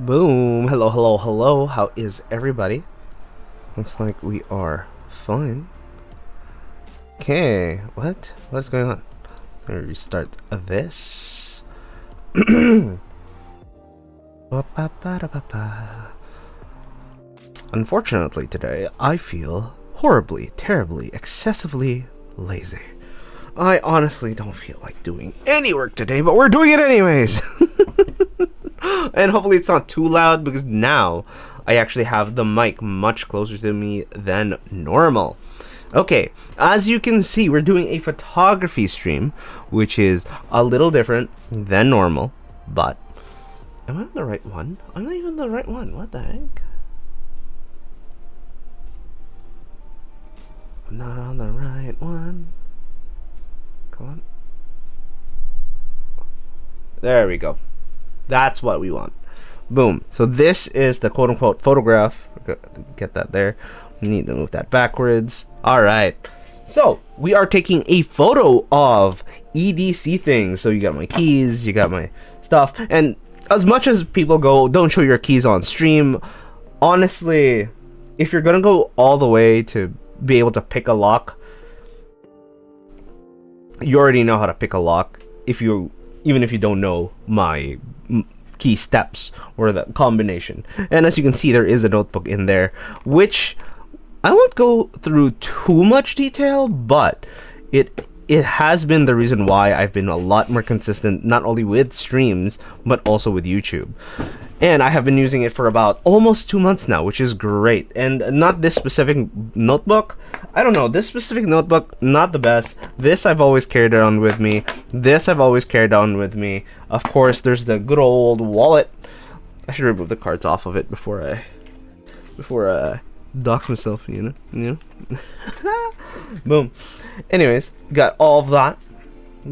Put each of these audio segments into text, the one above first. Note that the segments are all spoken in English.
Boom. Hello, hello, hello. How is everybody? Looks like we are fine. Okay. What's going on? Let me restart this. Unfortunately today, I feel horribly, terribly, excessively lazy. I honestly don't feel like doing any work today, but we're doing it anyways. And hopefully it's not too loud because now I actually have the mic much closer to me than normal. Okay, as you can see, we're doing a photography stream, which is a little different than normal, but am I on the right one? I'm not even the right one. What the heck? I'm not on the right one. Come on. There we go. That's what we want. Boom. So this is the quote-unquote photograph. Get that there. We need to move that backwards. All right. So we are taking a photo of EDC things. So you got my keys, you got my stuff. And as much as people go, don't show your keys on stream, honestly, if you're going to go all the way to be able to pick a lock, you already know how to pick a lock. Even if you don't know my key steps or the combination. And as you can see, there is a notebook in there, which I won't go through too much detail, but it has been the reason why I've been a lot more consistent, not only with streams, but also with YouTube. And I have been using it for about almost 2 months now, which is great. And not this specific notebook. I don't know, this specific notebook, not the best. This I've always carried on with me. This I've always carried on with me. Of course, there's the good old wallet. I should remove the cards off of it before I dox myself, you know? Boom. Anyways, got all of that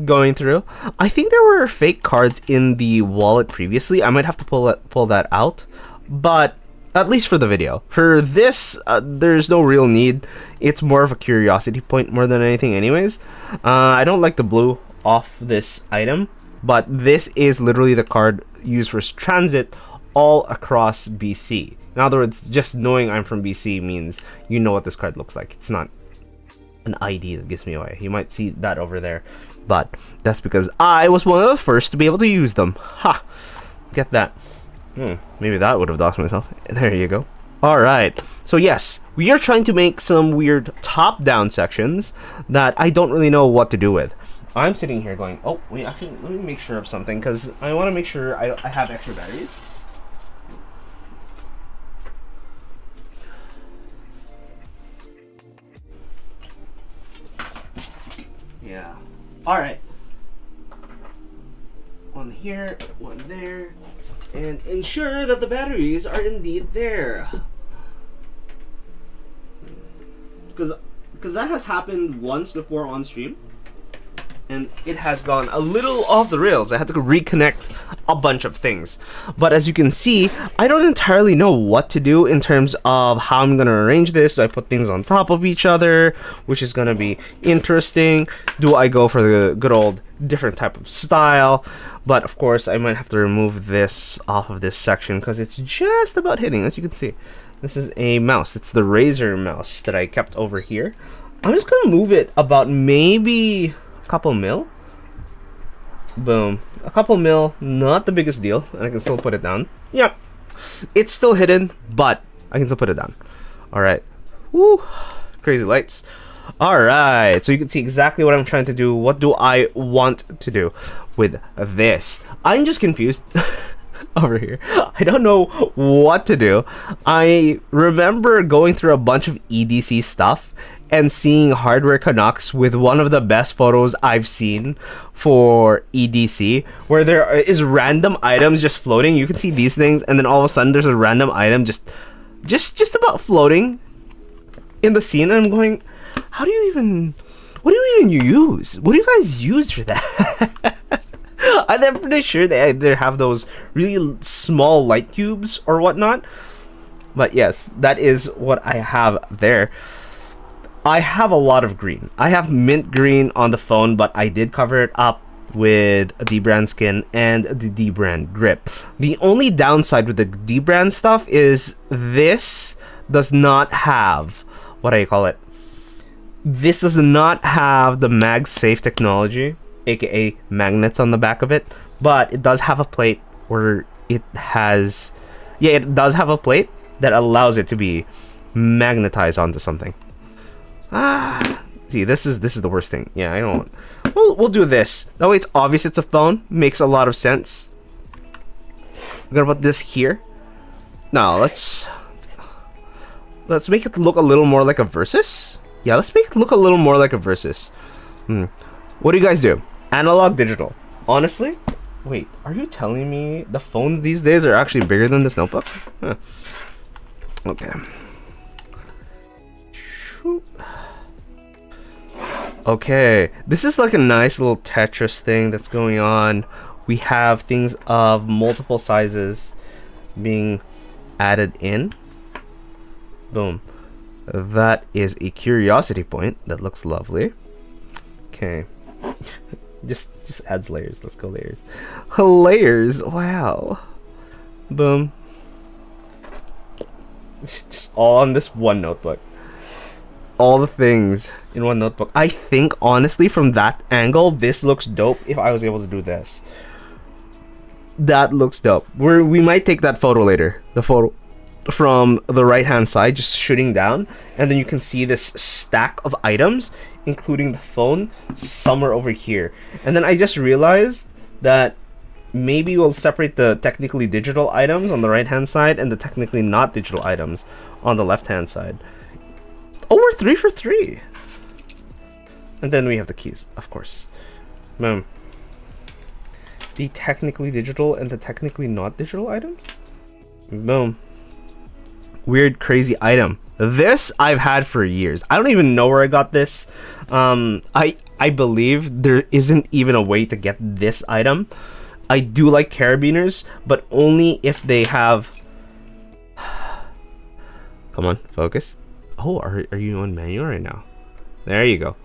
going through. I think there were fake cards in the wallet previously. I might have to pull that out, but at least for the video. For this, there's no real need. It's more of a curiosity point more than anything anyways. I don't like the blue off this item, but this is literally the card used for transit all across BC. In other words, just knowing I'm from BC means you know what this card looks like. It's not an ID that gives me away. You might see that over there, but that's because I was one of the first to be able to use them. Ha! Get that. Maybe that would have doxed myself. There you go. Alright, so yes, we are trying to make some weird top-down sections that I don't really know what to do with. I'm sitting here going, oh, wait, actually, let me make sure of something, because I want to make sure I have extra batteries. Yeah. Alright. One here, one there. And ensure that the batteries are indeed there. Because that has happened once before on stream. And it has gone a little off the rails. I had to reconnect a bunch of things. But as you can see, I don't entirely know what to do in terms of how I'm going to arrange this. Do I put things on top of each other, which is going to be interesting? Do I go for the good old different type of style? But of course, I might have to remove this off of this section because it's just about hitting, as you can see. This is a mouse. It's the Razer mouse that I kept over here. I'm just going to move it about maybe couple mil. Boom. A couple mil, not the biggest deal, and I can still put it down. Yep. It's still hidden, but I can still put it down. Alright. Woo. Crazy lights. Alright, so you can see exactly what I'm trying to do. What do I want to do with this? I'm just confused. Over here. I don't know what to do. I remember going through a bunch of EDC stuff and seeing Hardware Canucks with one of the best photos I've seen for EDC, where there is random items just floating. You can see these things, and then all of a sudden there's a random item just about floating in the scene, and I'm going, what do you even use? What do you guys use for that? I'm pretty sure they either have those really small light cubes or whatnot. But yes, that is what I have there. I have a lot of green. I have mint green on the phone, but I did cover it up. with a D brand skin and the D brand grip. The only downside with the D brand stuff is this does not have, what do you call it? This does not have the MagSafe technology, aka magnets on the back of it, but it does have a plate where it has, yeah, it does have a plate that allows it to be magnetized onto something. See, this is the worst thing. Yeah, I don't. We'll do this. That way, it's obvious it's a phone. Makes a lot of sense. I'm gonna put this here. Now let's make it look a little more like a Versus. Yeah, let's make it look a little more like a Versus. What do you guys do? Analog, digital. Honestly, wait. Are you telling me the phones these days are actually bigger than this notebook? Huh. Okay. Okay, this is like a nice little Tetris thing that's going on. We have things of multiple sizes being added in. Boom. That is a curiosity point. That looks lovely. Okay. just adds layers. Let's go layers. Layers. Wow. Boom. It's just all on this one notebook. All the things in one notebook. I think honestly from that angle this looks dope if I was able to do this. That looks dope. We might take that photo later. The photo from the right hand side just shooting down, and then you can see this stack of items including the phone somewhere over here. And then I just realized that maybe we'll separate the technically digital items on the right hand side and the technically not digital items on the left hand side. Oh, we're 3 for 3. And then we have the keys, of course. Boom. The technically digital and the technically not digital items. Boom. Weird, crazy item. This I've had for years. I don't even know where I got this. I believe there isn't even a way to get this item. I do like carabiners, but only if they have... Come on, focus. Oh, are you on manual right now? There you go.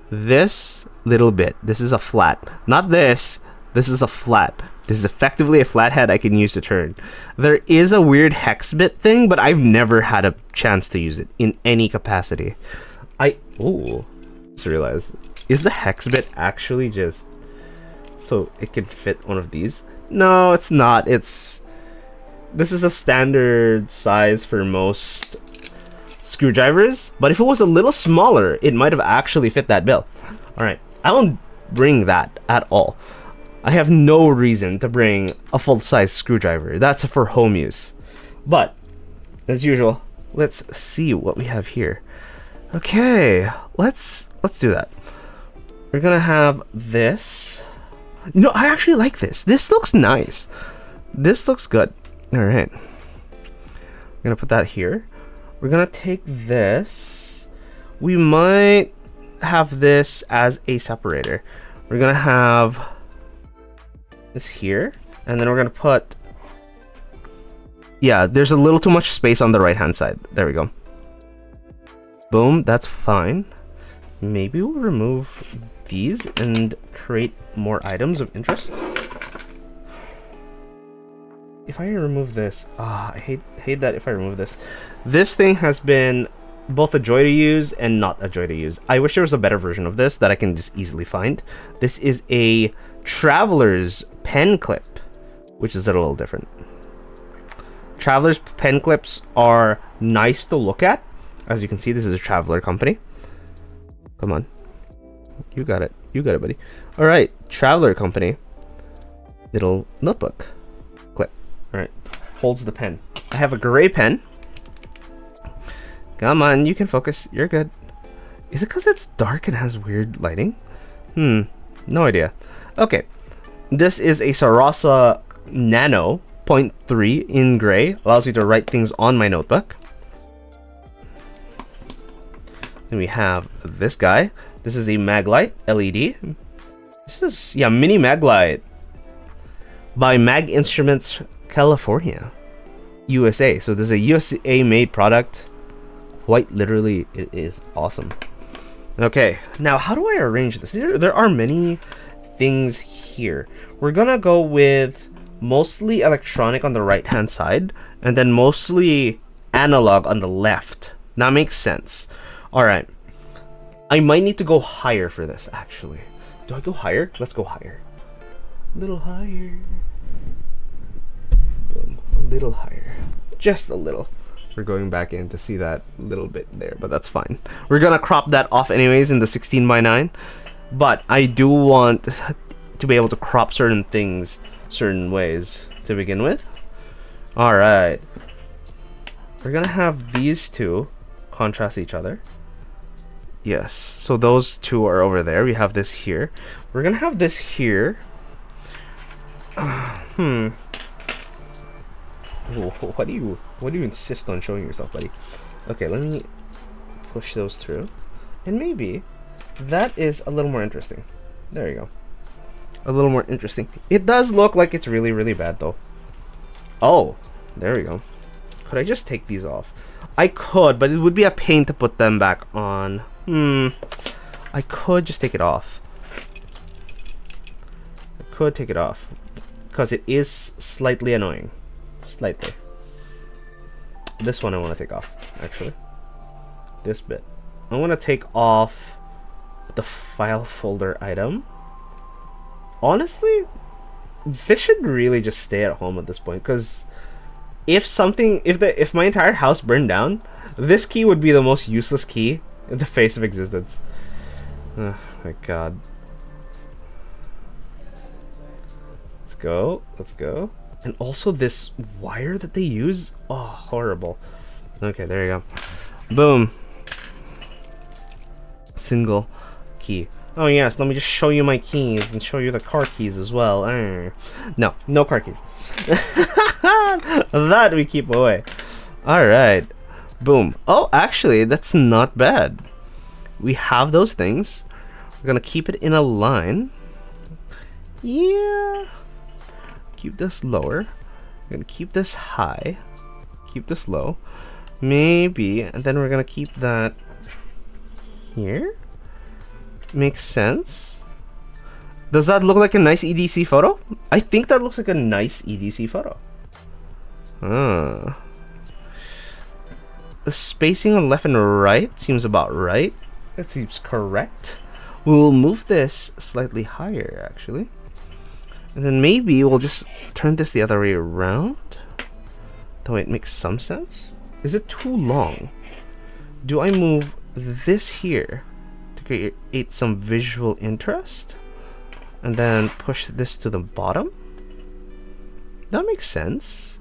This little bit. This is a flat. Not this. This is a flat. This is effectively a flathead I can use to turn. There is a weird hex bit thing, but I've never had a chance to use it in any capacity. Oh, just realized. Is the hex bit actually just so it can fit one of these? No, it's not. This is the standard size for most screwdrivers, but if it was a little smaller it might have actually fit that bill. All right, I won't bring that at all. I have no reason to bring a full-size screwdriver. That's for home use. But as usual, let's see what we have here. Okay, let's do that. We're gonna have this. You know, I actually like this. This looks nice. This looks good. All right, I'm gonna put that here. We're gonna take this. We might have this as a separator. We're gonna have this here, and then we're gonna put, yeah, there's a little too much space on the right hand side. There we go. Boom, that's fine. Maybe we'll remove these and create more items of interest. If I remove this, I hate that if I remove this. This thing has been both a joy to use and not a joy to use. I wish there was a better version of this that I can just easily find. This is a Traveler's pen clip, which is a little different. Traveler's pen clips are nice to look at. As you can see, this is a Traveler company. Come on. You got it. You got it, buddy. All right, Traveler company. Little notebook clip. All right, holds the pen. I have a gray pen. Come on, you can focus. You're good. Is it because it's dark and has weird lighting? No idea. Okay, this is a Sarasa Nano 0.3 in gray. Allows you to write things on my notebook. Then we have this guy. This is a Maglite LED. This is, yeah, mini Maglite by Mag Instruments California, USA. So this is a USA made product. Quite literally, it is awesome. Okay, now how do I arrange this? There are many things here. We're gonna go with mostly electronic on the right hand side, and then mostly analog on the left. That makes sense. Alright. I might need to go higher for this, actually. Do I go higher? Let's go higher. A little higher. Boom. A little higher. Just a little. We're going back in to see that little bit there, but that's fine. We're gonna crop that off anyways in the 16:9. But I do want to be able to crop certain things certain ways to begin with. Alright. We're gonna have these two contrast each other. Yes, so those two are over there. We have this here. We're gonna have this here. Ooh, what do you insist on showing yourself, buddy? Okay, let me push those through. And maybe that is a little more interesting. There you go. A little more interesting. It does look like it's really, really bad though. Oh, there we go. Could I just take these off? I could, but it would be a pain to put them back on. I could just take it off. I could take it off. Because it is slightly annoying. Slightly. This one I want to take off, actually. This bit. I want to take off the file folder item. Honestly, this should really just stay at home at this point, because if my entire house burned down, this key would be the most useless key in the face of existence. Oh my god. Let's go. Let's go. And also this wire that they use. Oh, horrible. Okay, there you go. Boom. Single key. Oh yes, let me just show you my keys and show you the car keys as well. No, no car keys. That we keep away. Alright. Boom. Oh, actually, that's not bad. We have those things. We're gonna keep it in a line. Yeah. Keep this lower. We're gonna keep this high. Keep this low. Maybe. And then we're gonna keep that here. Makes sense. Does that look like a nice EDC photo? I think that looks like a nice EDC photo. The spacing on left and right seems about right. That seems correct. We'll move this slightly higher, actually. And then maybe we'll just turn this the other way around. Though it makes some sense. Is it too long? Do I move this here to create some visual interest? And then push this to the bottom? That makes sense.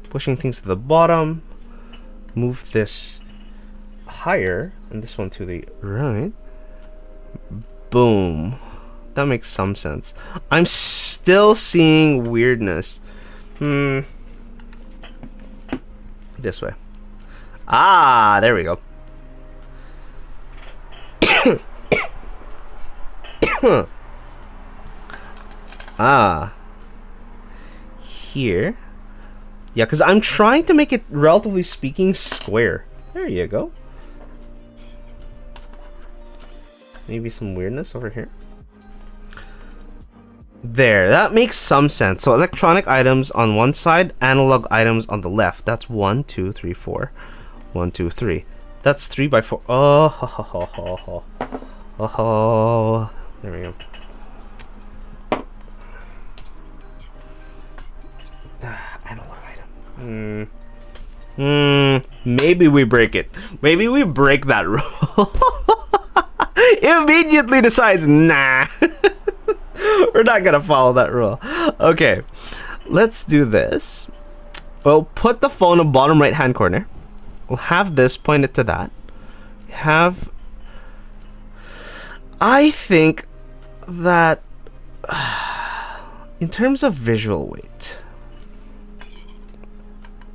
Pushing things to the bottom. Move this higher. And this one to the right. Boom. That makes some sense. I'm still seeing weirdness. This way. Ah, there we go. Here. Yeah, because I'm trying to make it, relatively speaking, square. There you go. Maybe some weirdness over here. There, that makes some sense. So electronic items on one side, analog items on the left. That's 1, 2, 3, 4. 1, 2, 3. That's 3 by 4. Oh, ho, ho, ho, ho, ho. Oh, ho. There we go. Analog item. Maybe we break it. Maybe we break that rule. Immediately decides, nah. We're not gonna follow that rule. Okay, let's do this. We'll put the phone in the bottom right hand corner. We'll have this pointed to that. I think that in terms of visual weight,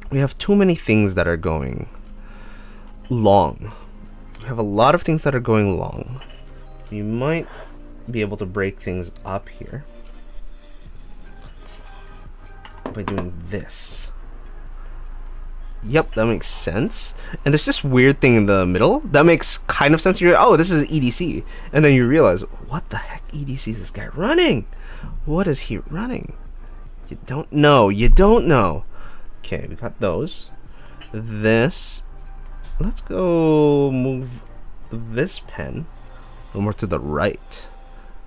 we have too many things that are going long. We have a lot of things that are going long. We might be able to break things up here by doing this. Yep, that makes sense. And there's this weird thing in the middle that makes kind of sense. You're, oh, this is EDC, and then you realize, what the heck EDC is this guy running? What is he running? You don't know. You don't know. Okay, we got those. This. Let's go move this pen a little more to the right.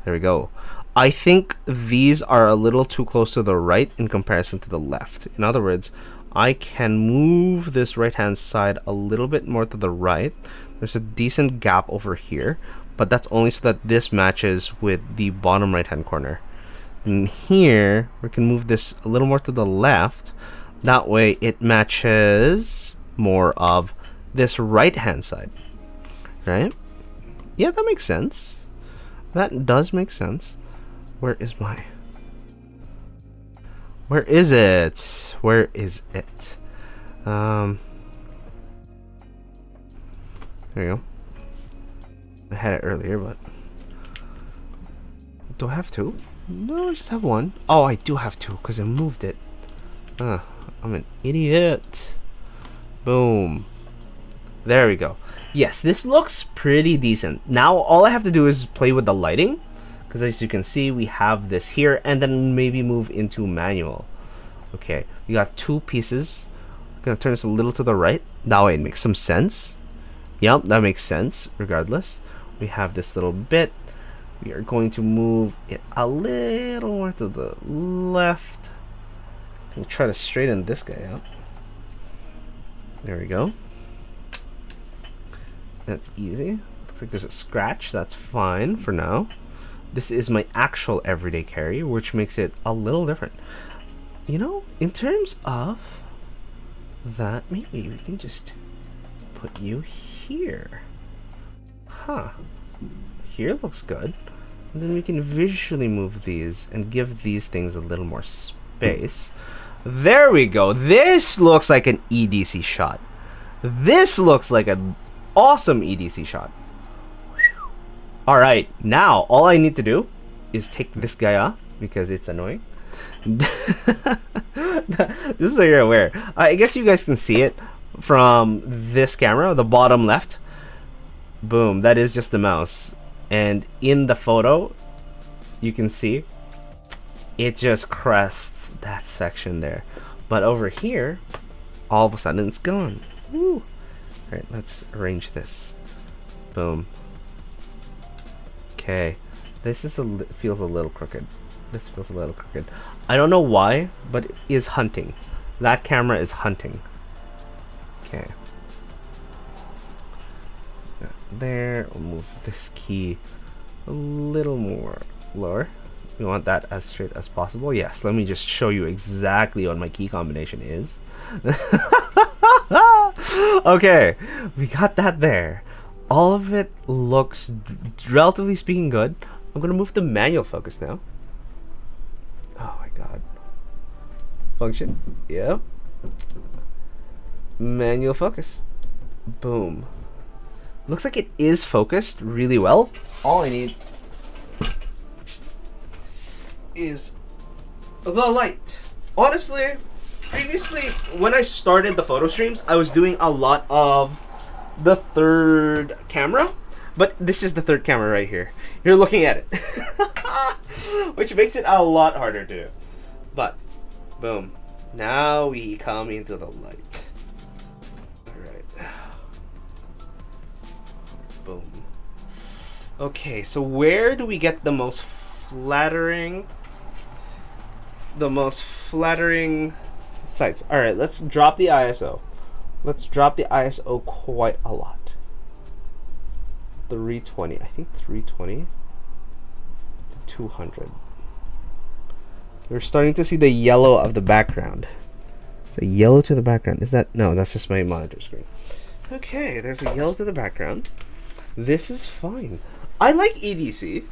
There we go. I think these are a little too close to the right in comparison to the left. In other words, I can move this right-hand side a little bit more to the right. There's a decent gap over here, but that's only so that this matches with the bottom right-hand corner. And here, we can move this a little more to the left. That way, it matches more of this right-hand side, right? Yeah, that makes sense. That does make sense. Where is my... Where is it? Where is it? There you go. I had it earlier, but... Do I have two? No, I just have one. Oh, I do have two, because I moved it. I'm an idiot. Boom. There we go. Yes, this looks pretty decent. Now, all I have to do is play with the lighting. Because as you can see, we have this here. And then maybe move into manual. Okay, we got two pieces. I'm going to turn this a little to the right. That way it makes some sense. Yep, that makes sense. Regardless. We have this little bit. We are going to move it a little more to the left. And try to straighten this guy out. There we go. That's easy. Looks like there's a scratch. That's fine for now. This is my actual everyday carry, which makes it a little different. You know, in terms of that, maybe we can just put you here. Huh. Here looks good. And then we can visually move these and give these things a little more space. There we go. This looks like an EDC shot. This looks like an awesome EDC shot. Alright, now all I need to do is take this guy off because it's annoying. Just so you're aware. I guess you guys can see it from this camera, the bottom left. Boom, that is just the mouse. And in the photo, you can see it just crests that section there. But over here, all of a sudden it's gone. Woo. Alright, let's arrange this. Boom. Okay, this is feels a little crooked. This feels a little crooked. I don't know why, but it is hunting. That camera is hunting. Okay. There, we'll move this key a little more lower. We want that as straight as possible. Yes, let me just show you exactly what my key combination is. Okay, we got that there. All of it looks, relatively speaking, good. I'm gonna move to manual focus now. Oh my god. Function. Yep. Manual focus. Boom. Looks like it is focused really well. All I need is the light. Honestly, previously, when I started the photo streams, I was doing a lot of the third camera, but this is the third camera right here. You're looking at it, which makes it a lot harder to do. But boom, now we come into the light. All right, boom. Okay, so where do we get the most flattering sights? All right, let's drop the ISO. Let's drop the ISO quite a lot. 320, I think 320 to 200. We're starting to see the yellow of the background. It's a yellow to the background. Is that? No, that's just my monitor screen. Okay, there's a yellow to the background. This is fine. I like EDC.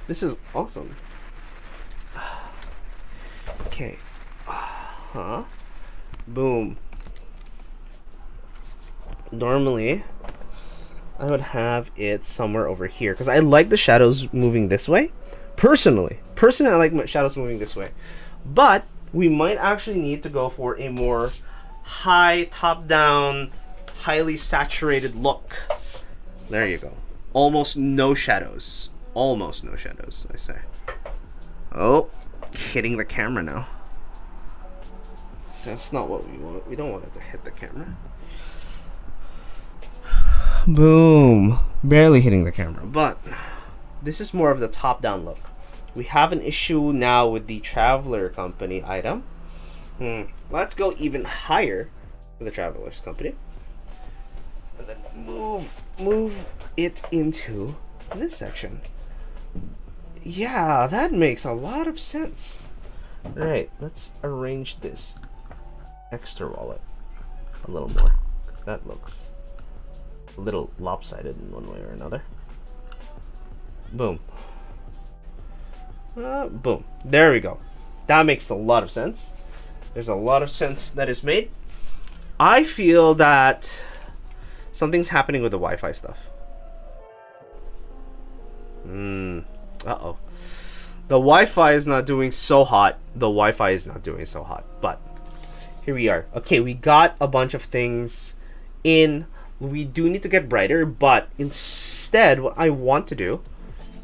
This is awesome. Okay. Boom. Normally, I would have it somewhere over here because I like the shadows moving this way. Personally, I like my shadows moving this way. But we might actually need to go for a more high, top-down, highly saturated look. There you go. Almost no shadows. Almost no shadows, I say. Oh, hitting the camera now. That's not what we want. We don't want it to hit the camera. Boom. Barely hitting the camera. But this is more of the top-down look. We have an issue now with the Traveler Company item. Let's go even higher with the Traveler's Company. And then move it into this section. Yeah, that makes a lot of sense. Alright, let's arrange this extra wallet a little more, because that looks a little lopsided in one way or another. Boom. Boom. There we go. That makes a lot of sense. There's a lot of sense that is made. I feel that something's happening with the Wi-Fi stuff. Uh-oh. The Wi-Fi is not doing so hot. The Wi-Fi is not doing so hot. But here we are. Okay, we got a bunch of things in. We do need to get brighter, but instead what I want to do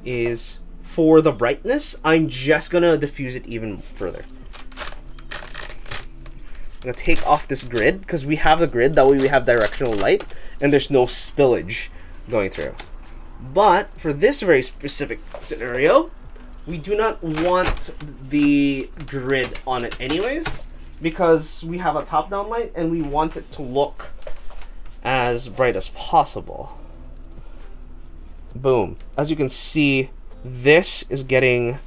is, for the brightness, I'm just gonna diffuse it even further. I'm gonna take off this grid, because we have the grid, that way we have directional light, and there's no spillage going through. But for this very specific scenario, we do not want the grid on it anyways, because we have a top-down light and we want it to look as bright as possible. Boom. As you can see, this is getting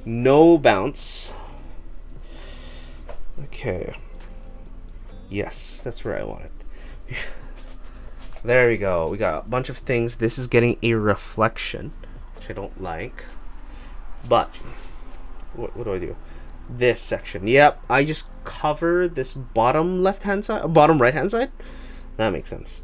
no bounce. Okay. Yes, that's where I want it. There we go. We got a bunch of things. This is getting a reflection, which I don't like. But what do I do? This section. Yep, I just cover this bottom left-hand side, bottom right-hand side. That makes sense.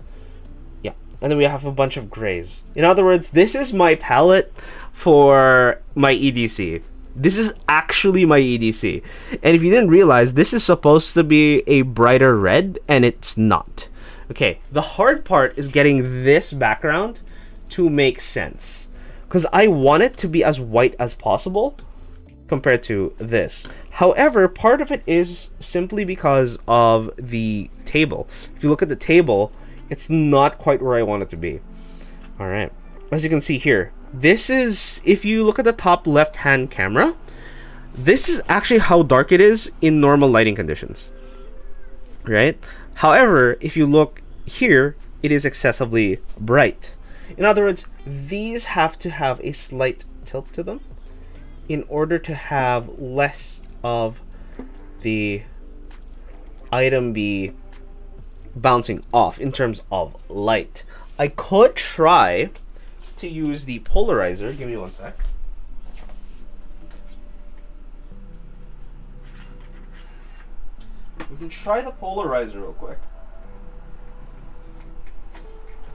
Yeah, and then we have a bunch of grays. In other words, this is my palette for my EDC. This is actually my EDC. And if you didn't realize, this is supposed to be a brighter red, and it's not. Okay, the hard part is getting this background to make sense, because I want it to be as white as possible compared to this. However, part of it is simply because of the table. If you look at the table, it's not quite where I want it to be. All right, as you can see here, this is, if you look at the top left-hand camera, this is actually how dark it is in normal lighting conditions, right? However, if you look here, it is excessively bright. In other words, these have to have a slight tilt to them in order to have less of the item be bouncing off in terms of light. I could try to use the polarizer. Give me one sec. We can try the polarizer real quick.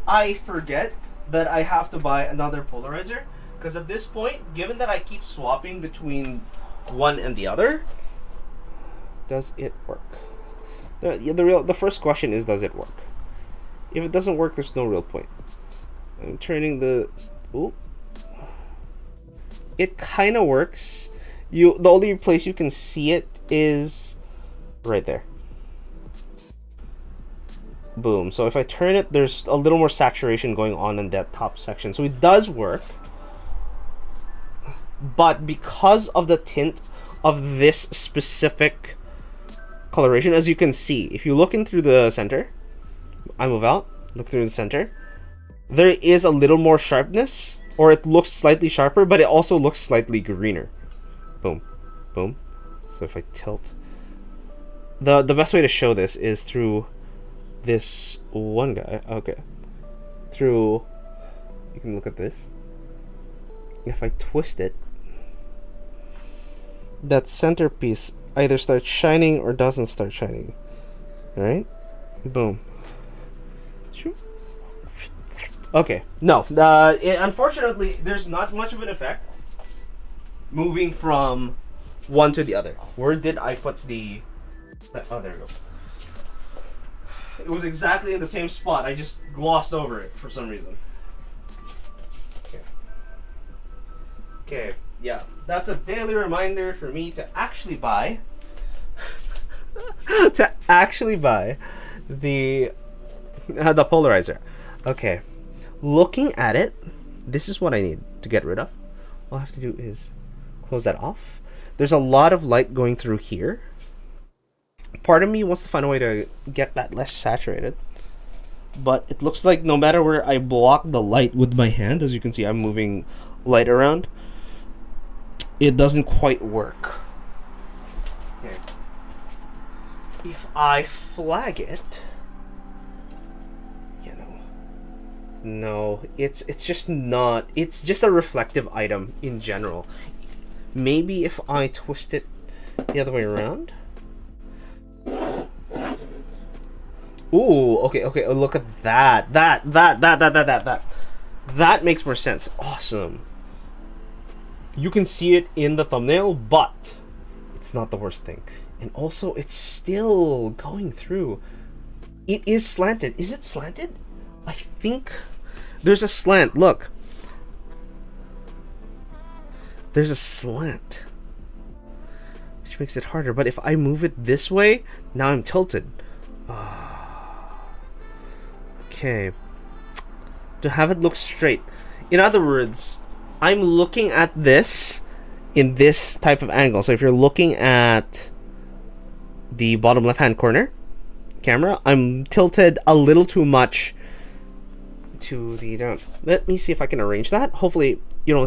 I forget that I have to buy another polarizer, because at this point, given that I keep swapping between one and the other, does it work? The first question is, does it work? If it doesn't work, there's no real point. I'm turning the... Ooh. It kind of works. The only place you can see it is right there. Boom. So if I turn it, there's a little more saturation going on in that top section. So it does work. But because of the tint of this specific coloration, as you can see, if you look in through the center, I move out, look through the center, there is a little more sharpness, or it looks slightly sharper, but it also looks slightly greener. Boom. Boom. So if I tilt, the best way to show this is through this one guy. Okay, through, you can look at this. If I twist it, that centerpiece either starts shining or doesn't start shining. All right, boom. Okay, no, unfortunately there's not much of an effect moving from one to the other. Where did I put the oh, there we go. It was exactly in the same spot. I just glossed over it for some reason. Okay. Okay. yeah, that's a daily reminder for me to actually buy the polarizer. Okay, looking at it, this is what I need to get rid of. All I have to do is close that off. There's a lot of light going through here. Part of me wants to find a way to get that less saturated, but it looks like no matter where I block the light with my hand, as you can see I'm moving light around, it doesn't quite work. Okay. If I flag it, you know, no, it's just not, it's just a reflective item in general. Maybe if I twist it the other way around. Ooh, okay, okay, oh, look at that. That makes more sense. Awesome. You can see it in the thumbnail, but it's not the worst thing. And also, it's still going through. It is slanted. Is it slanted? I think there's a slant. Look. There's a slant, which makes it harder. But if I move it this way, now I'm tilted. Okay. To have it look straight. In other words, I'm looking at this in this type of angle. So if you're looking at the bottom left-hand corner camera, I'm tilted a little too much to the down. Let me see if I can arrange that. Hopefully, you know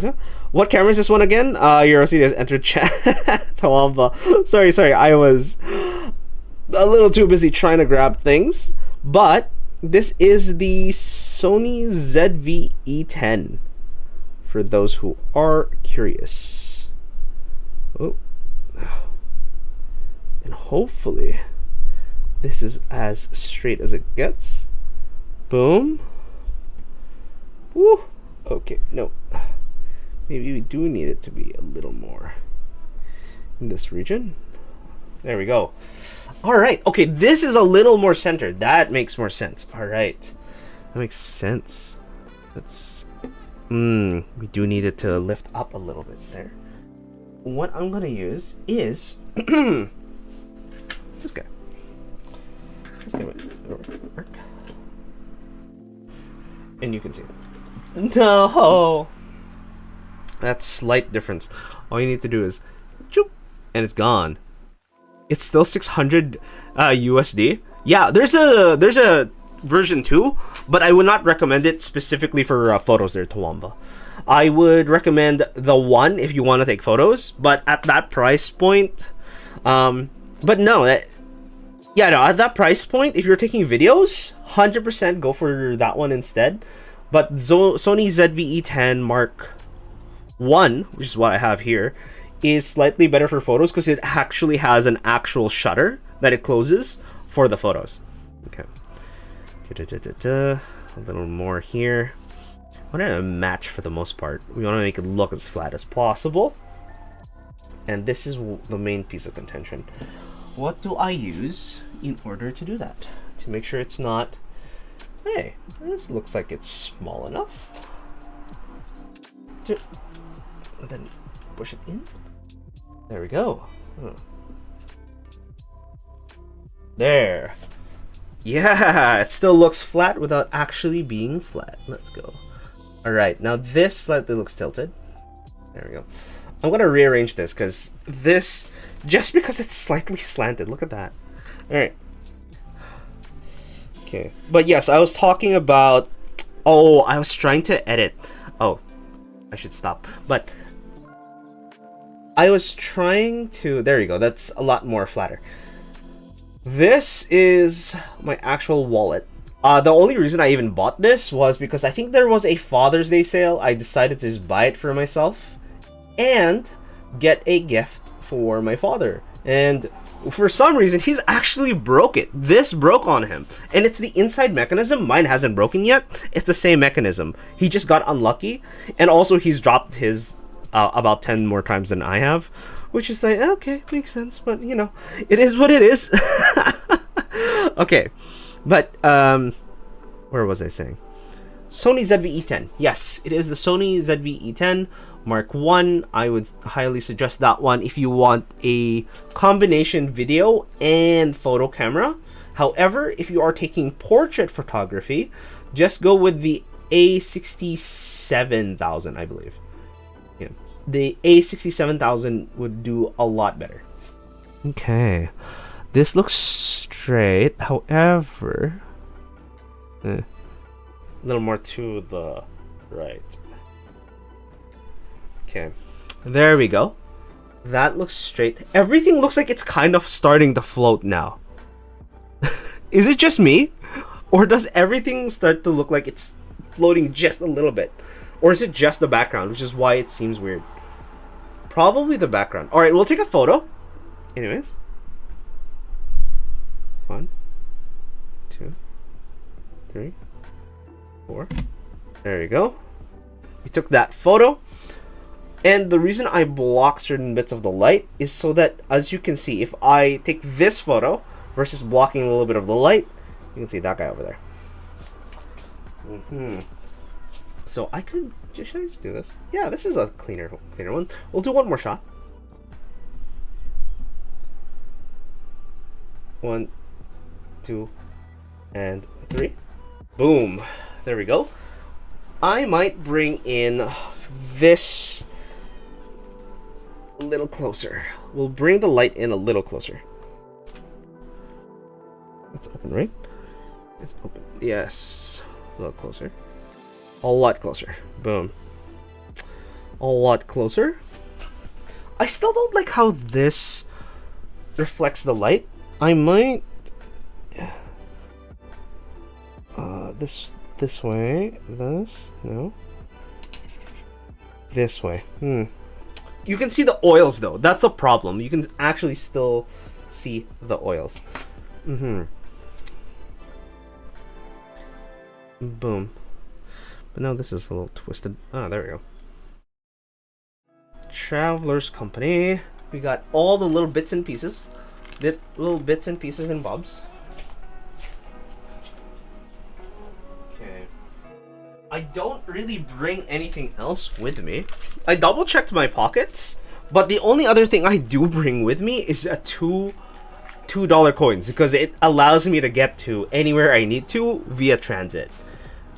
what camera is this one again? Eurocity has entered chat. Tawamba. Sorry, I was a little too busy trying to grab things. But this is the Sony ZV-E10, for those who are curious. Oh. And hopefully this is as straight as it gets. Boom. Woo. Okay, no. Maybe we do need it to be a little more in this region. There we go. Alright, okay, this is a little more centered. That makes more sense. Alright. That makes sense. Let's... we do need it to lift up a little bit there. What I'm going to use is... this guy. This guy would work. And you can see it. No! That slight difference. All you need to do is... choop, and it's gone. It's still 600 USD. Yeah, there's a version 2, but I would not recommend it specifically for photos there, Tawamba. I would recommend the 1 if you want to take photos, but at that price point, but no, at that price point, if you're taking videos, 100% go for that one instead. But Sony ZV-E10 Mark 1, which is what I have here, is slightly better for photos because it actually has an actual shutter that it closes for the photos. Okay. A little more here. I want to match for the most part. We want to make it look as flat as possible. And this is the main piece of contention. What do I use in order to do that? To make sure it's not... Hey, this looks like it's small enough. And then push it in. There we go. There. Yeah, it still looks flat without actually being flat. Let's go. Alright, now this slightly looks tilted. There we go. I'm going to rearrange this because this, just because it's slightly slanted. Look at that. Alright. Okay. But yes, I was talking about... Oh, I was trying to edit. Oh, I should stop. But... I was trying to... There you go. That's a lot more flatter. This is my actual wallet. The only reason I even bought this was because I think there was a Father's Day sale. I decided to just buy it for myself and get a gift for my father. And for some reason, he's actually broke it. This broke on him. And it's the inside mechanism. Mine hasn't broken yet. It's the same mechanism. He just got unlucky. And also, he's dropped his... about 10 more times than I have, which is like, okay, makes sense, but you know, it is what it is. Okay, but where was I saying? Sony ZV-E10. Yes, it is the Sony ZV-E10 Mark 1. I would highly suggest that one if you want a combination video and photo camera. However, if you are taking portrait photography, just go with the A67000, I believe. Yeah, the A67000 would do a lot better. Okay, this looks straight. However, a little more to the right. Okay, there we go. That looks straight. Everything looks like it's kind of starting to float now. Is it just me? Or does everything start to look like it's floating just a little bit? Or is it just the background, which is why it seems weird? Probably the background. Alright, we'll take a photo. Anyways. 1, 2, 3, 4. There you go. We took that photo. And the reason I block certain bits of the light is so that, as you can see, if I take this photo versus blocking a little bit of the light, you can see that guy over there. So I could just, should I just do this? Yeah, this is a cleaner one. We'll do one more shot. 1, 2, and 3. Boom. There we go. I might bring in this a little closer. We'll bring the light in a little closer. It's open, right? It's open. Yes. A little closer. A lot closer. Boom. A lot closer. I still don't like how this reflects the light. I might this way. No. This way. You can see the oils though. That's a problem. You can actually still see the oils. Boom. But no, this is a little twisted. Ah, there we go. Traveler's Company. We got all the little bits and pieces. Little bits and pieces and bobs. Okay. I don't really bring anything else with me. I double checked my pockets, but the only other thing I do bring with me is a $2 coins, because it allows me to get to anywhere I need to via transit.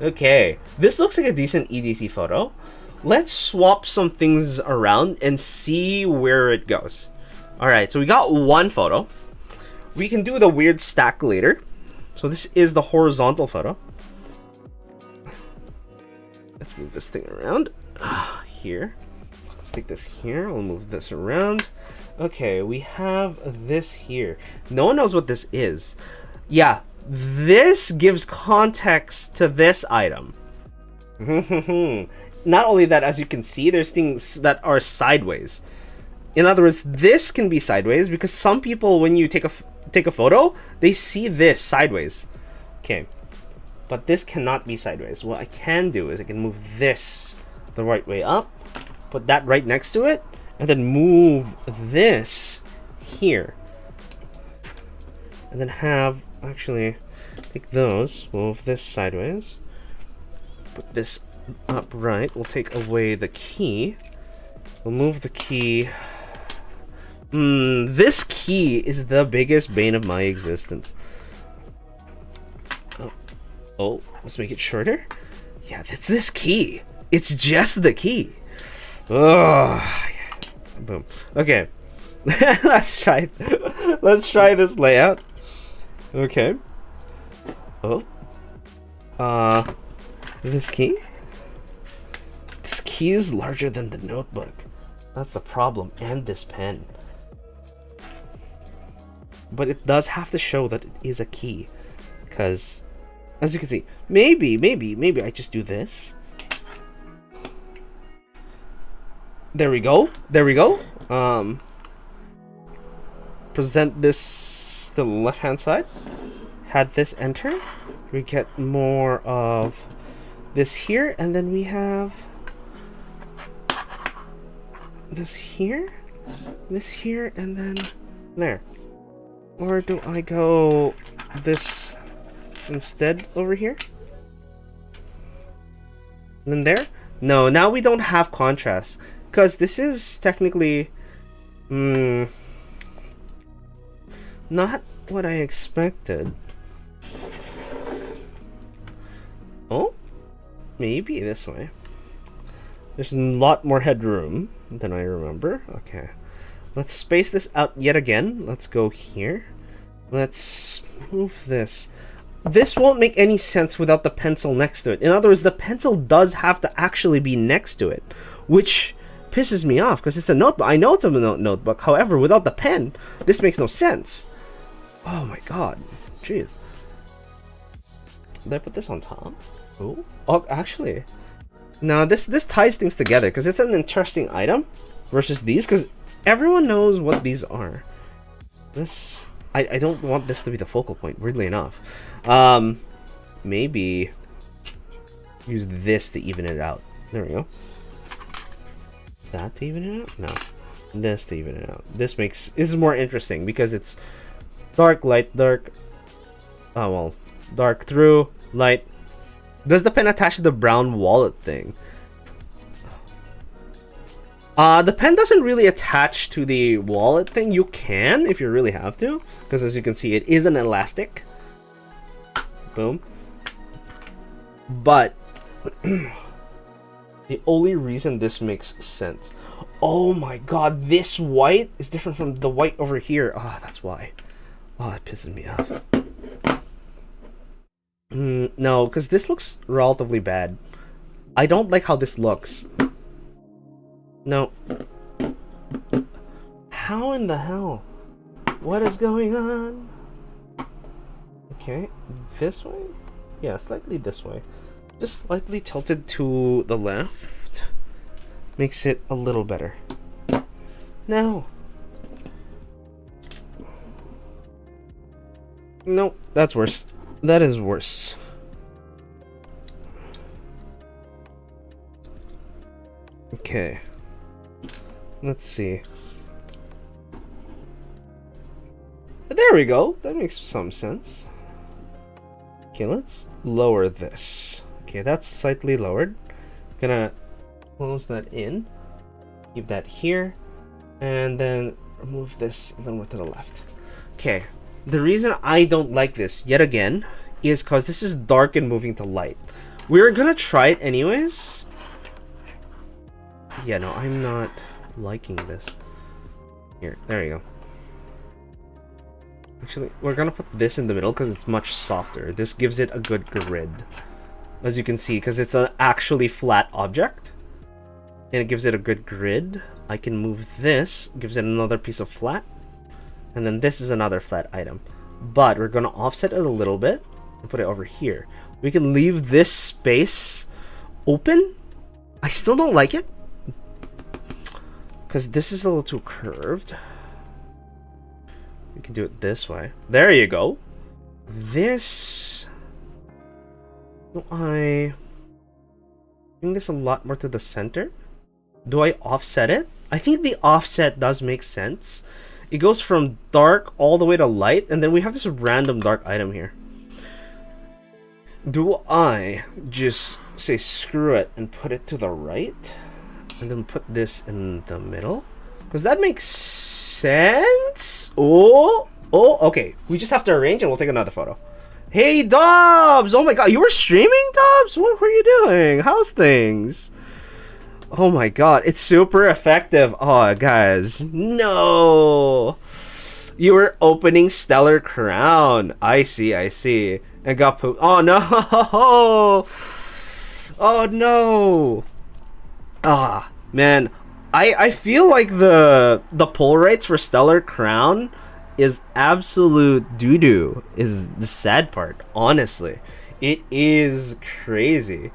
Okay, this looks like a decent EDC photo. Let's swap some things around and see where it goes. Alright, so we got one photo. We can do the weird stack later. So this is the horizontal photo. Let's move this thing around. Here. Let's take this here. We'll move this around. Okay, we have this here. No one knows what this is. Yeah, this gives context to this item. Not only that, as you can see, there's things that are sideways. In other words, this can be sideways because some people, when you take a photo, they see this sideways. Okay, but this cannot be sideways. What I can do is I can move this the right way up, put that right next to it, and then move this here. And then have, actually, take those, move this sideways, put this upright. We'll take away the key. We'll move the key. This key is the biggest bane of my existence. Oh, let's make it shorter. Yeah, it's this key. It's just the key. Oh, boom. Okay, let's try it. Let's try this layout. Okay. Oh. This key. This key is larger than the notebook. That's the problem, and this pen. But it does have to show that it is a key, because, as you can see, maybe I just do this. There we go. There we go. Present this to the left-hand side. Had this enter. We get more of this here, and then we have this here, and then there. Or do I go this instead over here? And then there? No, now we don't have contrast. Because this is technically... not what I expected. Oh? Maybe this way. There's a lot more headroom than I remember. Okay. Let's space this out yet again. Let's go here. Let's move this. This won't make any sense without the pencil next to it. In other words, the pencil does have to actually be next to it, which pisses me off because it's a notebook. I know it's a notebook. However, without the pen, this makes no sense. Oh my god. Jeez. Did I put this on top? Oh, actually. Now, this ties things together because it's an interesting item versus these because everyone knows what these are. This... I don't want this to be the focal point, weirdly enough. Maybe use this to even it out. There we go. That to even it out? No. This to even it out. This is more interesting because it's dark, light, dark. Oh, well. Dark through, light. Does the pen attach to the brown wallet thing? The pen doesn't really attach to the wallet thing. You can if you really have to, because as you can see, it is an elastic. Boom. But the only reason this makes sense. Oh my god, this white is different from the white over here. Ah, that's why. Oh, that pisses me off. No, because this looks relatively bad. I don't like how this looks. No. How in the hell? What is going on? Okay, this way? Yeah, slightly this way. Just slightly tilted to the left. Makes it a little better. No. No, that's worse. That is worse. Okay. Let's see. There we go. That makes some sense. Okay, let's lower this. Okay, that's slightly lowered. Gonna close that in. Keep that here. And then remove this a little more to the left. Okay. The reason I don't like this, yet again, is because this is dark and moving to light. We're gonna try it anyways. Yeah, no, I'm not liking this. Here, there you go. Actually, we're gonna put this in the middle because it's much softer. This gives it a good grid. As you can see, because it's an actually flat object. And it gives it a good grid. I can move this, gives it another piece of flat. And then this is another flat item. But we're gonna offset it a little bit and put it over here. We can leave this space open. I still don't like it, because this is a little too curved. We can do it this way. There you go. This... Do I bring this a lot more to the center? Do I offset it? I think the offset does make sense. It goes from dark all the way to light, and then we have this random dark item here. Do I just say screw it and put it to the right? And then put this in the middle? Because that makes sense. Oh, okay. We just have to arrange and we'll take another photo. Hey, Dobbs! Oh my god, you were streaming, Dobbs? What were you doing? How's things? Oh my god, it's super effective. Oh, guys. No! You were opening Stellar Crown. I see. And got pooped. Oh no! Oh no! Ah, man. I feel like the pull rates for Stellar Crown is absolute doo-doo, is the sad part, honestly. It is crazy.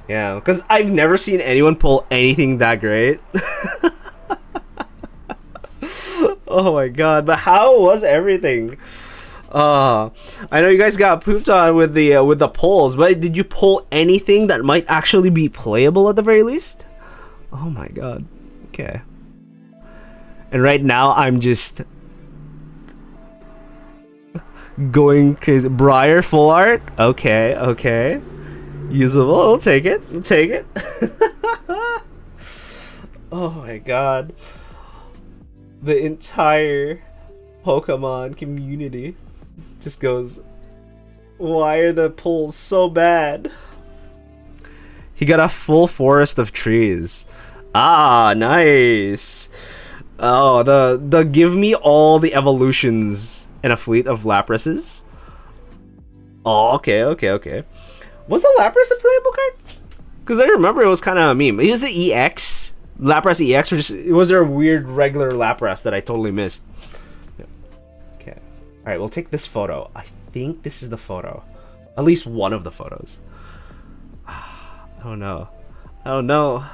Yeah, because I've never seen anyone pull anything that great. Oh my god, but how was everything? I know you guys got pooped on with the pulls, but did you pull anything that might actually be playable at the very least? Oh my god. Okay. And right now I'm just going crazy. Briar full art? Okay. Usable. I'll take it. I'll take it. Oh my god. The entire Pokemon community just goes, why are the pulls so bad? He got a full forest of trees. Ah, nice. Oh, the give me all the evolutions and a fleet of Laprases. Oh, okay. Was the Lapras a playable card? Because I remember it was kind of a meme. Is it EX? Lapras EX? Or just, was there a weird regular Lapras that I totally missed? Okay. Alright, we'll take this photo. I think this is the photo. At least one of the photos. Oh no. Oh no.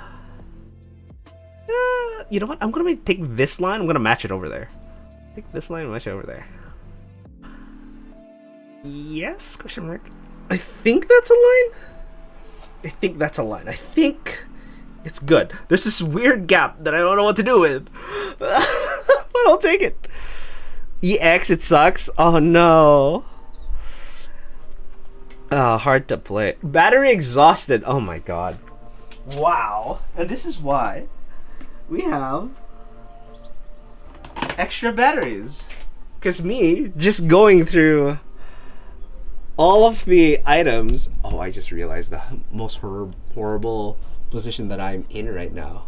You know what? I'm gonna take this line. I'm gonna match it over there. Take this line and match it over there. Yes? Question mark. I think that's a line. I think that's a line. I think it's good. There's this weird gap that I don't know what to do with. But I'll take it. EX, it sucks. Oh no. Hard to play. Battery exhausted. Oh my god. Wow. And this is why we have extra batteries. Because me just going through all of the items. Oh, I just realized the most horrible position that I'm in right now.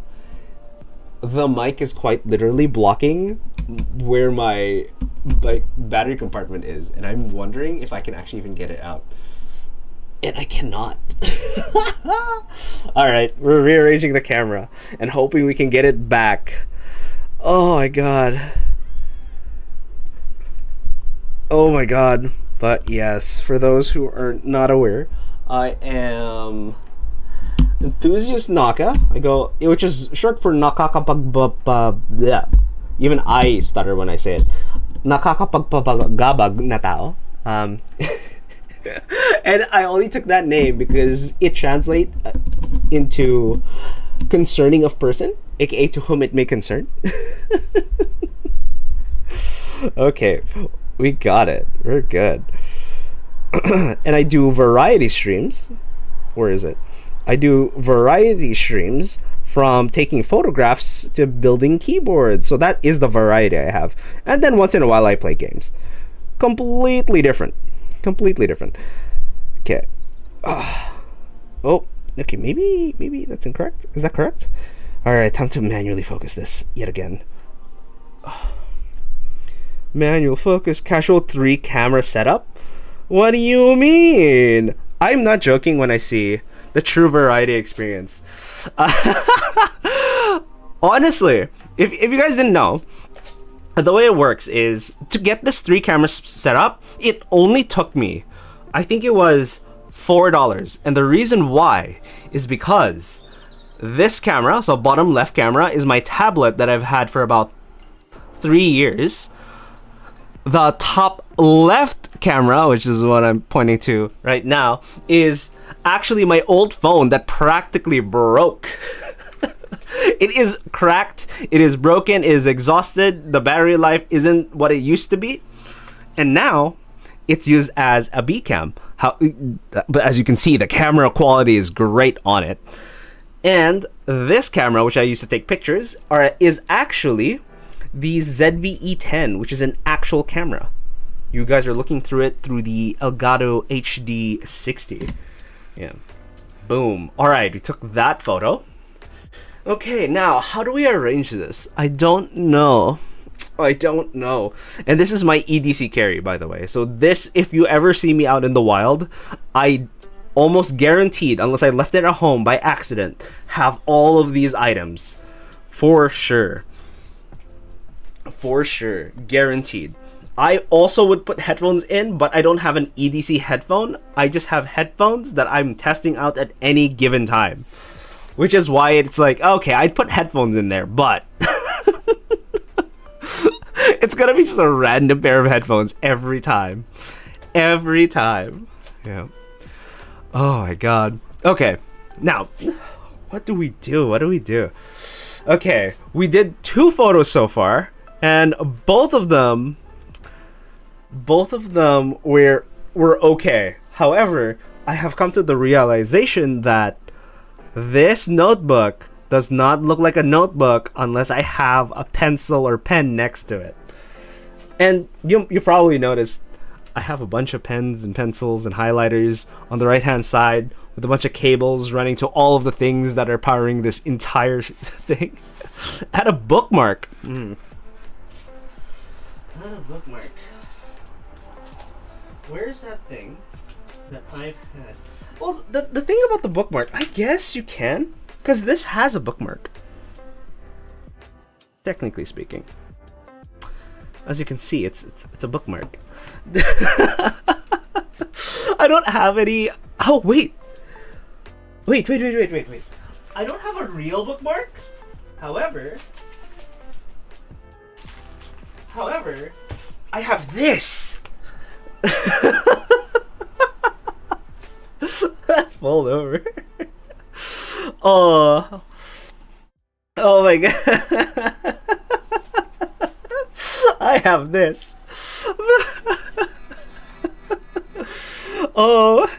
The mic is quite literally blocking where my battery compartment is, and I'm wondering if I can actually even get it out. And I cannot. Alright, we're rearranging the camera and hoping we can get it back. Oh my god. Oh my god. But yes, for those who are not aware, I am Enthusiast Naka. Which is short for nakakapagpagpag. Even I stutter when I say it. Nakakapagpagabag na tao. And I only took that name because it translates into concerning of person, aka to whom it may concern. Okay, we got it. We're good. And I do variety streams. Where is it? I do variety streams from taking photographs to building keyboards. So that is the variety I have. And then once in a while I play games. Completely different. Completely different. Okay. Oh, okay, maybe that's incorrect. Is that correct? Alright, time to manually focus this yet again. Manual focus, casual 3 camera setup? What do you mean? I'm not joking when I see the true variety experience. Honestly, if you guys didn't know, the way it works is to get this 3 cameras set up, it only took me, I think it was $4. And the reason why is because this camera, so bottom left camera, is my tablet that I've had for about 3 years. The top left camera, which is what I'm pointing to right now, is actually my old phone that practically broke. It is cracked, it is broken, it is exhausted, the battery life isn't what it used to be, and now it's used as a B cam. But as you can see, the camera quality is great on it. And this camera, which I used to take pictures, is actually the ZV-E10, which is an actual camera. You guys are looking through it through the Elgato HD 60. Yeah. Boom. Alright, we took that photo. Okay, now, how do we arrange this? I don't know. And this is my EDC carry, by the way. So this, if you ever see me out in the wild, I almost guaranteed, unless I left it at home by accident, have all of these items. For sure. For sure. Guaranteed. I also would put headphones in, but I don't have an EDC headphone. I just have headphones that I'm testing out at any given time. Which is why it's like, okay, I'd put headphones in there, but it's gonna be just a random pair of headphones every time. Every time. Yeah. Oh my god. Okay, now, what do we do? Okay, we did 2 photos so far, and both of them were okay. However, I have come to the realization that this notebook does not look like a notebook unless I have a pencil or pen next to it. And you probably noticed I have a bunch of pens and pencils and highlighters on the right hand side with a bunch of cables running to all of the things that are powering this entire thing. Add a bookmark. Add a bookmark. Where's that thing that I've had? Well, the thing about the bookmark, I guess you can, because this has a bookmark. Technically speaking. As you can see, it's a bookmark. I don't have any. Oh wait. Wait. I don't have a real bookmark. However, I have this. Fold over. Oh my god. I have this. Oh,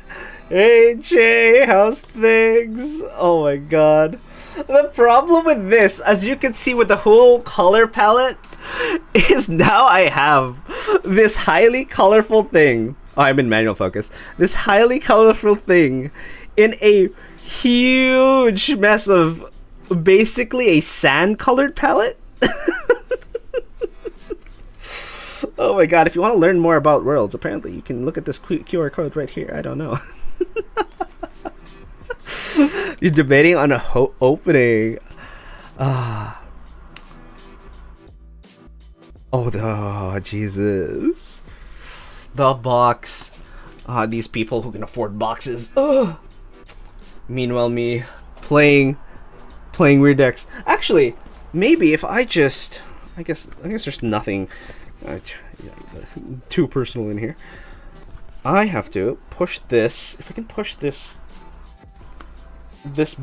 hey Jay, how's things? Oh my god. The problem with this, as you can see with the whole color palette, is now I have this highly colorful thing. Oh, I'm in manual focus. This highly colorful thing in a huge mess of basically a sand colored palette. Oh my god, if you want to learn more about worlds, apparently you can look at this QR code right here. I don't know. You're debating on a opening. Oh, Jesus. The box. These people who can afford boxes. Meanwhile, me playing weird decks. Actually, maybe if I just... I guess there's nothing too personal in here. I have to push this. If I can push this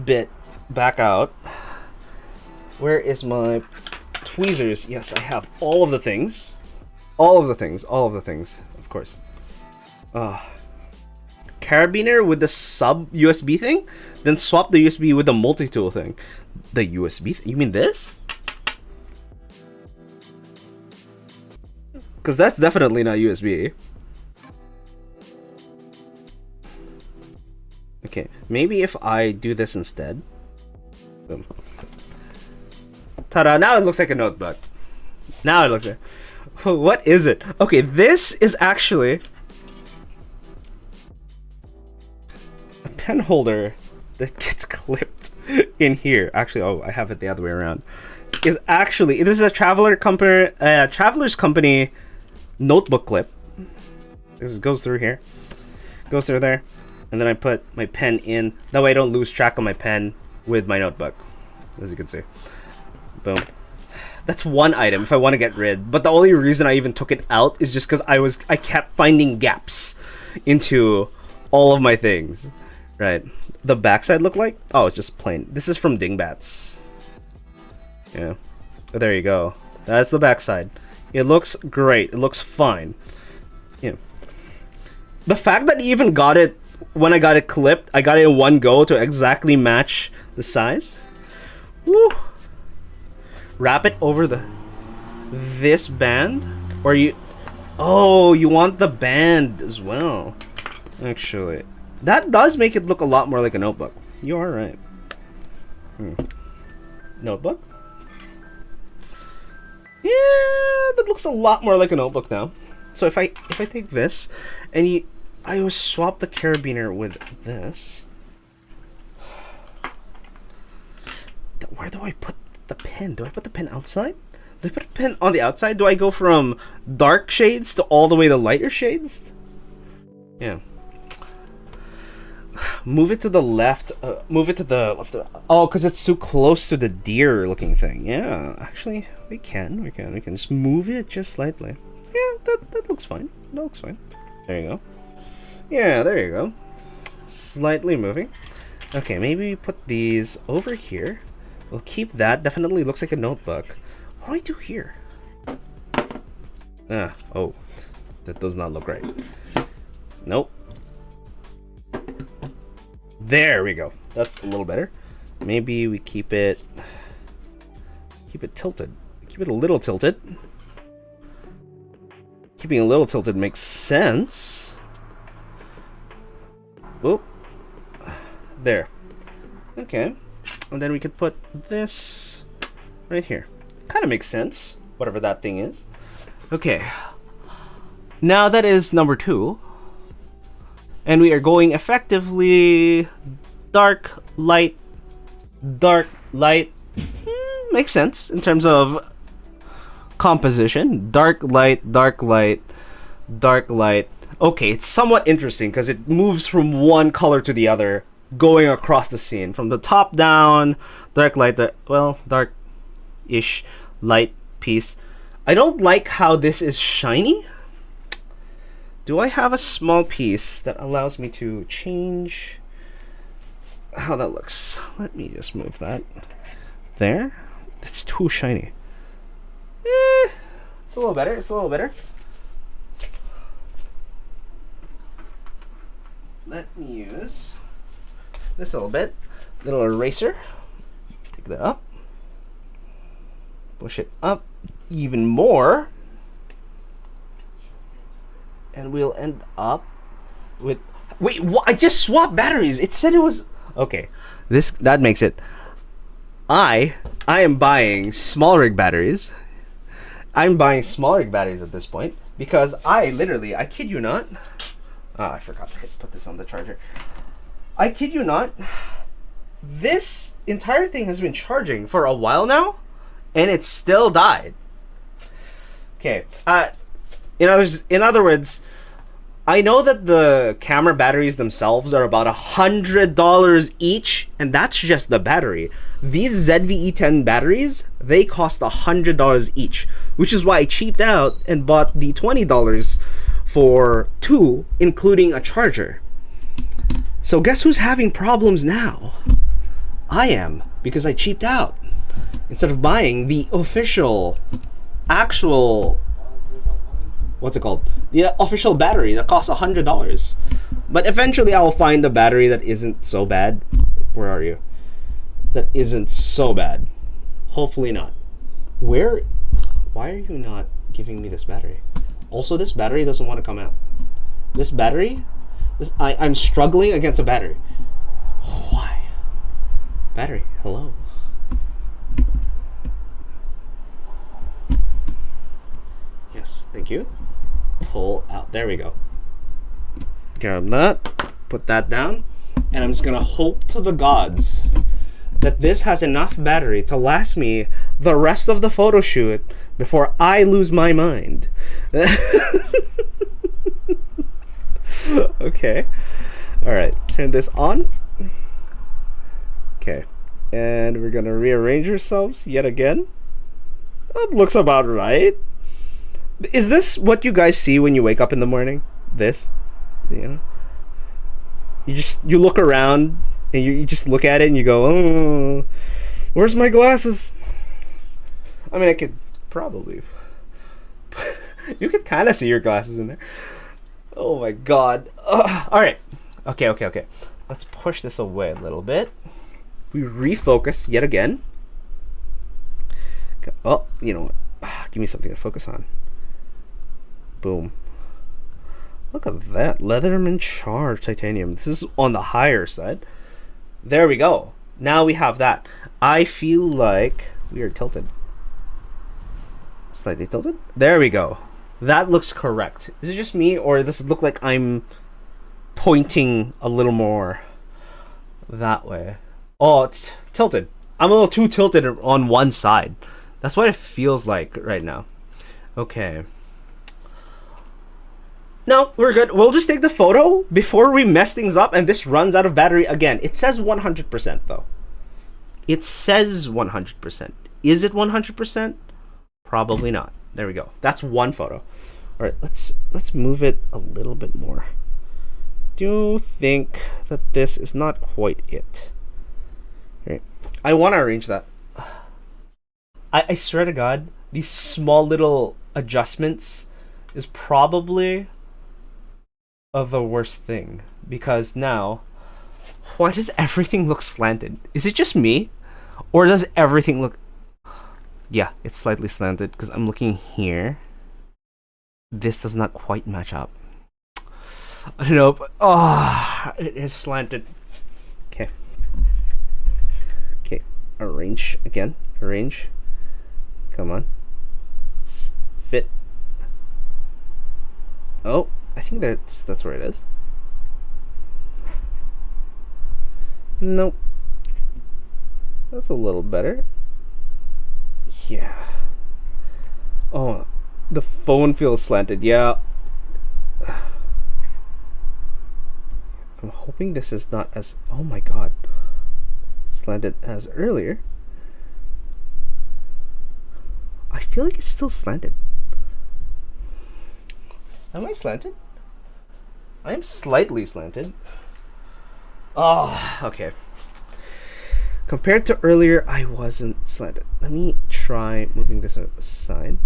bit back out. Where is my tweezers? Yes, I have all of the things. All of the things, of course. Carabiner with the sub USB thing, then swap the USB with the multi-tool thing. The USB you mean this? Because that's definitely not USB. Okay, maybe if I do this instead. Boom. Ta-da, now it looks like a notebook. Now it looks like... What is it? Okay, this is actually... a pen holder that gets clipped in here. Actually, oh, I have it the other way around. Is actually... This is a Traveler's Company notebook clip. This goes through here. Goes through there. And then I put my pen in. That way I don't lose track of my pen with my notebook. As you can see. Boom. That's one item if I want to get rid. But the only reason I even took it out is just because I kept finding gaps into all of my things. Right. The backside look like? Oh, it's just plain. This is from Dingbats. Yeah. There you go. That's the backside. It looks great. It looks fine. Yeah. The fact that you even got it when I got it clipped, I got it in one go to exactly match the size. Woo! Wrap it over this band, or you... Oh, you want the band as well. Actually, that does make it look a lot more like a notebook. You are right. Notebook? Yeah, that looks a lot more like a notebook now. So if I take this and I will swap the carabiner with this. Where do I put the pen? Do I put the pen outside? Do I put the pen on the outside? Do I go from dark shades to all the way to lighter shades? Yeah. Move it to the left. Move it to the left. Oh, because it's too close to the deer looking thing. Yeah, actually, we can just move it just slightly. Yeah, that looks fine. That looks fine. There you go. Yeah, there you go. Slightly moving. Okay, maybe put these over here. We'll keep that. Definitely looks like a notebook. What do I do here? Oh. That does not look right. Nope. There we go. That's a little better. Maybe we keep it tilted. Keep it a little tilted. Keeping a little tilted makes sense. Oop. There. Okay. And then we could put this right here. Kind of makes sense, whatever that thing is. Okay. Now that is number 2. And we are going effectively dark, light, dark, light. Makes sense in terms of composition. Dark, light, dark, light, dark, light. Okay, it's somewhat interesting because it moves from one color to the other, going across the scene. From the top down, dark, light, well, dark-ish, light piece. I don't like how this is shiny. Do I have a small piece that allows me to change how that looks? Let me just move that. There. It's too shiny. It's a little better. It's a little better. Let me use this a little bit. Little eraser. Take that up. Push it up even more. And we'll end up with... Wait, I just swapped batteries. It said it was... Okay. That makes it... I am buying small rig batteries. I'm buying small rig batteries at this point because I kid you not. I forgot to put this on the charger. I kid you not. This entire thing has been charging for a while now, and it still died. Okay. In other words, I know that the camera batteries themselves are about $100 each, and that's just the battery. These ZVE10 batteries, they cost $100 each, which is why I cheaped out and bought the $20 for 2, including a charger. So guess who's having problems now? I am, because I cheaped out. Instead of buying the official, actual, what's it called? The official battery that costs $100. But eventually I will find a battery that isn't so bad. Where are you? That isn't so bad. Hopefully not. Why are you not giving me this battery? Also, this battery doesn't want to come out. This battery, I'm struggling against a battery. Why? Battery, hello. Yes, thank you. Pull out. There we go. Grab that. Put that down. And I'm just gonna hope to the gods that this has enough battery to last me the rest of the photo shoot before I lose my mind. Okay. Alright, turn this on. Okay. And we're gonna rearrange ourselves yet again. That looks about right. Is this what you guys see when you wake up in the morning? This? You know? You look around and you just look at it and you go, oh, where's my glasses? I mean, I could probably... You could kind of see your glasses in there. Oh my god. Alright. Okay. Let's push this away a little bit. We refocus yet again. Oh, you know what? Give me something to focus on. Boom. Look at that. Leatherman Charged Titanium. This is on the higher side. There we go. Now we have that. I feel like we are tilted. Slightly tilted. There we go. That looks correct. Is it just me, or does it look like I'm pointing a little more that way? Oh, it's tilted. I'm a little too tilted on one side. That's what it feels like right now. Okay. No, we're good. We'll just take the photo before we mess things up and this runs out of battery again. It says 100% though. It says 100%. Is it 100%? Probably not. There we go. That's one photo. All right, let's move it a little bit more. Do you think that this is not quite it? Okay. I want to arrange that. I swear to God, these small little adjustments is probably the worst thing, because now Why does everything look slanted? Is it just me? Or does everything look... Yeah, it's slightly slanted because I'm looking here. This does not quite match up. I don't know, but it is slanted. Okay. Okay, arrange again. Arrange. Come on. Fit. Oh, I think that's where it is. Nope. That's a little better. Yeah. Oh, the phone feels slanted. Yeah. I'm hoping this is not as, oh my god, slanted as earlier. I feel like it's still slanted. Am I slanted? I am slightly slanted. Oh, okay. Compared to earlier, I wasn't slanted. Let me try moving this aside.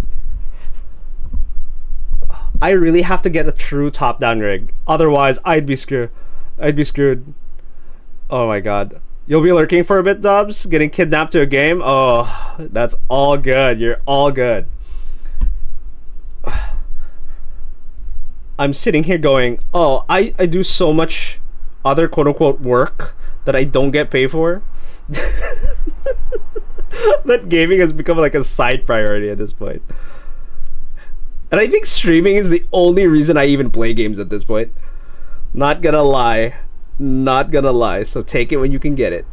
I really have to get a true top-down rig. Otherwise, I'd be screwed. Oh my god. You'll be lurking for a bit, Dubs? Getting kidnapped to a game? Oh, that's all good. You're all good. I'm sitting here going, oh, I do so much other quote-unquote work that I don't get paid for. That gaming has become like a side priority at this point. And I think streaming is the only reason I even play games at this point. Not gonna lie. Not gonna lie. So take it when you can get it.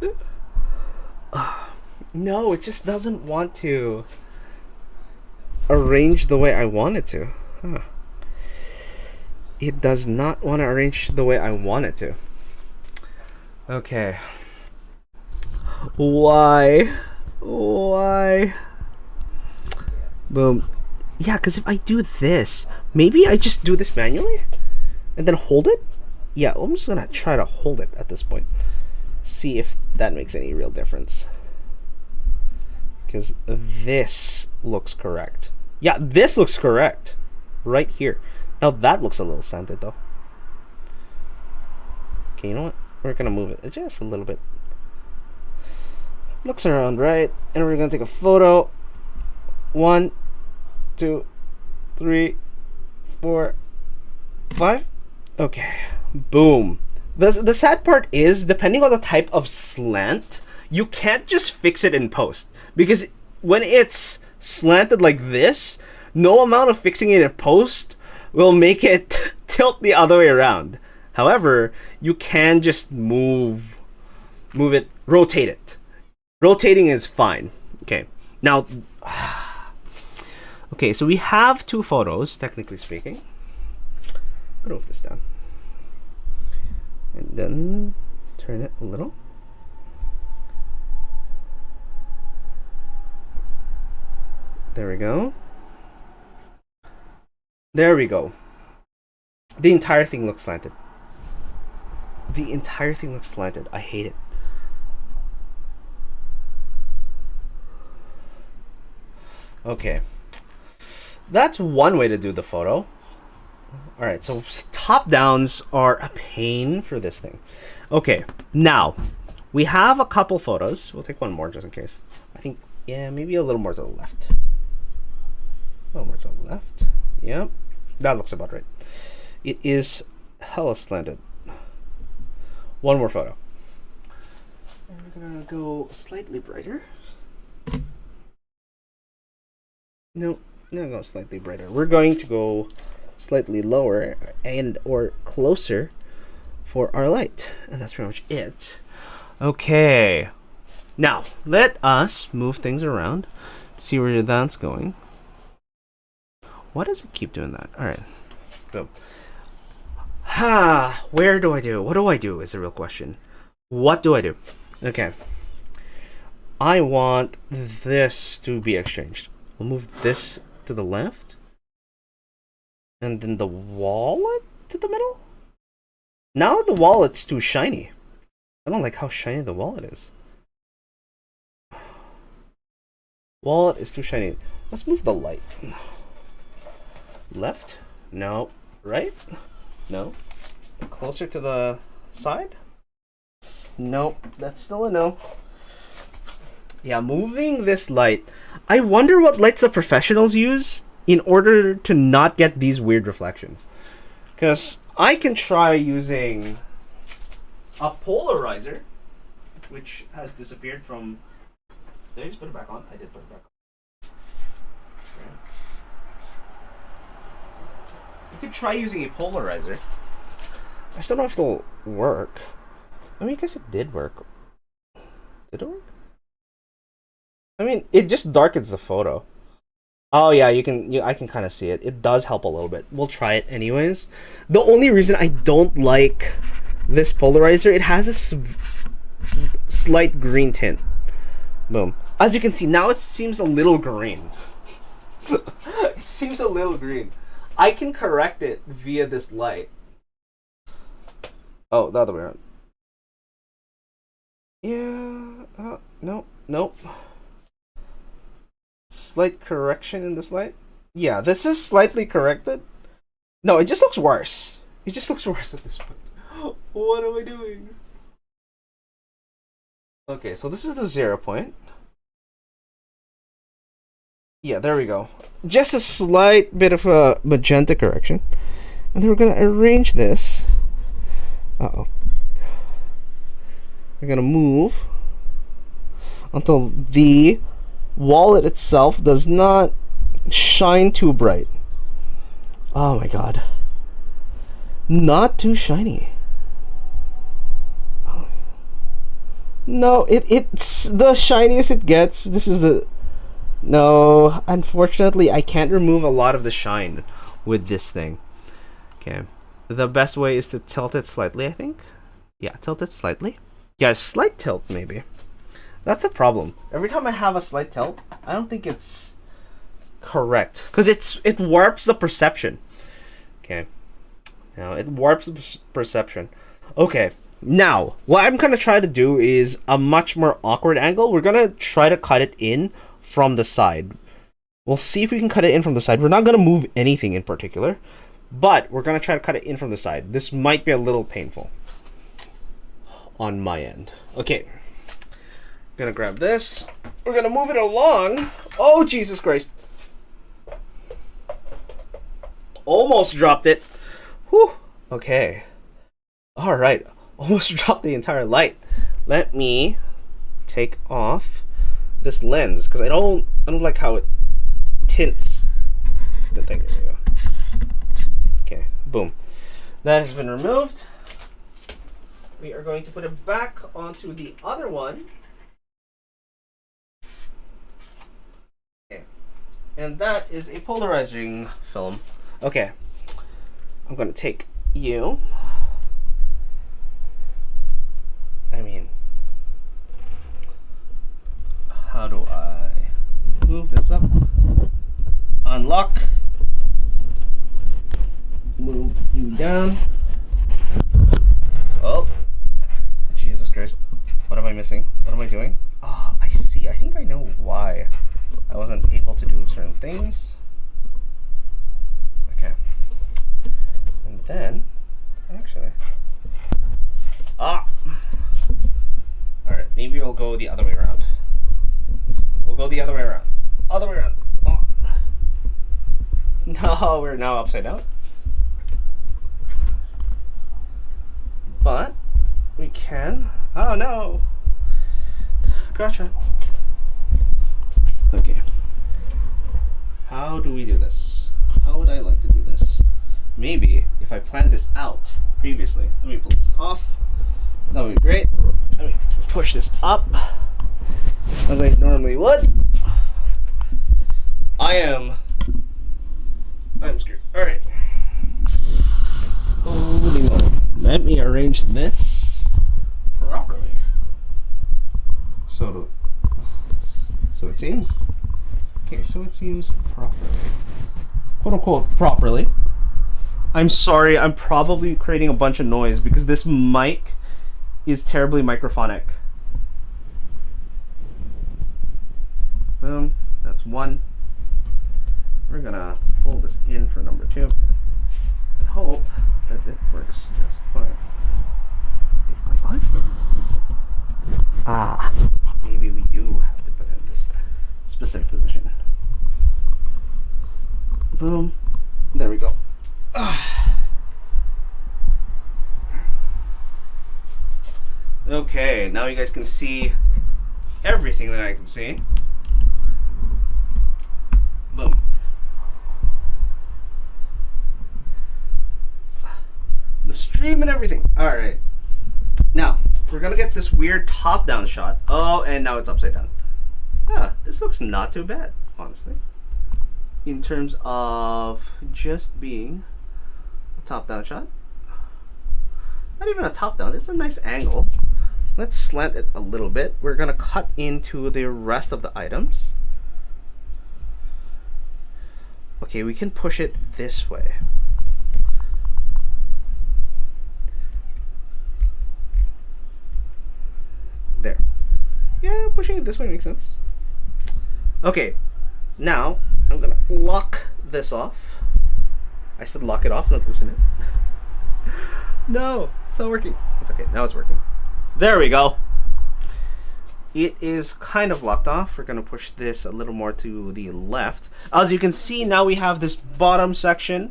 No, it just doesn't want to arrange the way I want it to. Huh. It does not want to arrange the way I want it to. Okay. Why? Boom. Yeah, because if I do this, maybe I just do this manually and then hold it. Yeah, I'm just gonna try to hold it at this point. See if that makes any real difference. Because this looks correct. Yeah, this looks correct. Right here. Now that looks a little slanted though. Okay, you know what? We're gonna move it just a little bit. Looks around right. And we're gonna take a photo. 1, 2, 3, 4, 5. Okay. Boom. The sad part is, depending on the type of slant, you can't just fix it in post. Because when it's slanted like this, no amount of fixing it in post will make it tilt the other way around. However, you can just move it, rotate it. Rotating is fine. Okay. Now, okay, so we have two photos, technically speaking. I'm gonna move this down. And then turn it a little. There we go. There we go. The entire thing looks slanted. The entire thing looks slanted. I hate it. Okay. That's one way to do the photo. Alright, so top downs are a pain for this thing. Okay, now we have a couple photos. We'll take one more just in case. I think, yeah, maybe a little more to the left. A little more to the left. Yep, that looks about right. It is hella slanted. One more photo. And we're gonna go slightly brighter. No, go slightly brighter. We're going to go slightly lower and or closer for our light, and that's pretty much it. Okay, now let us move things around, see where that's going. Why does it keep doing that? All right, boom. Where do I do? What do I do is the real question. What do I do? Okay, I want this to be exchanged. We'll move this to the left. And then the wallet to the middle? Now the wallet's too shiny. I don't like how shiny the wallet is. Wallet is too shiny. Let's move the light. Left? No. Right? No. Closer to the side? Nope, that's still a no. Yeah, moving this light. I wonder what lights the professionals use in order to not get these weird reflections. Because I can try using a polarizer, which has disappeared from... Did I just put it back on? I did put it back on. Okay. You could try using a polarizer. I just don't know if it'll work. I mean, I guess it did work. Did it work? I mean, it just darkens the photo. Oh yeah, I can kind of see it. It does help a little bit. We'll try it anyways. The only reason I don't like this polarizer, it has a slight green tint. Boom. As you can see, now it seems a little green. It seems a little green. I can correct it via this light. Oh, the other way around. Yeah, nope. Slight correction in this light. Yeah, this is slightly corrected. No, it just looks worse. It just looks worse at this point. What am I doing? Okay, so this is the 0 point. Yeah, there we go. Just a slight bit of a magenta correction. And then we're going to arrange this. Uh-oh. We're going to move until the wallet itself does not shine too bright. Oh my god. Not too shiny. Oh. No, it's the shiniest it gets. This is the... No, unfortunately, I can't remove a lot of the shine with this thing. Okay. The best way is to tilt it slightly, I think. Yeah, tilt it slightly. Yeah, slight tilt, maybe. That's the problem. Every time I have a slight tilt, I don't think it's correct. Because it warps the perception. Okay. Now, it warps the perception. Okay. Now, what I'm going to try to do is a much more awkward angle. We're going to try to cut it in from the side. We'll see if we can cut it in from the side. We're not going to move anything in particular, but we're going to try to cut it in from the side. This might be a little painful on my end. Okay. Gonna grab this. We're gonna move it along. Oh, Jesus Christ. Almost dropped it. Whew. Okay. Alright. Almost dropped the entire light. Let me take off this lens, because I don't like how it tints the thing. There we go. Okay, boom. That has been removed. We are going to put it back onto the other one. Okay. And that is a polarizing film. Okay. I'm going to take you. I mean, how do I move this up? Unlock. Move you down. Oh, Jesus Christ. What am I missing? What am I doing? Oh, I see. I think I know why I wasn't able to do certain things. Okay. And then, actually, alright, maybe we'll go the other way around. We'll go the other way around. Other way around. Oh. No, we're now upside down. But we can. Oh no! Gotcha. Okay. How do we do this? How would I like to do this? Maybe if I planned this out previously. Let me pull this off. That would be great. Let me push this up as I normally would. I'm screwed. Alright. Holy moly. Let me arrange this properly. So it seems. Okay, so it seems properly. Quote unquote properly. I'm sorry, I'm probably creating a bunch of noise because this mic is terribly microphonic. Boom. That's one. We're gonna hold this in for number 2 and hope that it works just fine. What? Ah, maybe we do have to put it in this specific position. Boom. There we go. Okay, now you guys can see everything that I can see. Boom. The stream and everything. Alright. Now, we're gonna get this weird top-down shot. Oh, and now it's upside down. Ah, this looks not too bad, honestly. In terms of just being a top-down shot. Not even a top-down, it's a nice angle. Let's slant it a little bit. We're gonna cut into the rest of the items. Okay, we can push it this way. There. Yeah, pushing it this way makes sense. Okay, now I'm gonna lock this off. I said lock it off, not loosen it. No, it's not working. It's okay, now it's working. There we go. It is kind of locked off. We're gonna push this a little more to the left. As you can see, now we have this bottom section,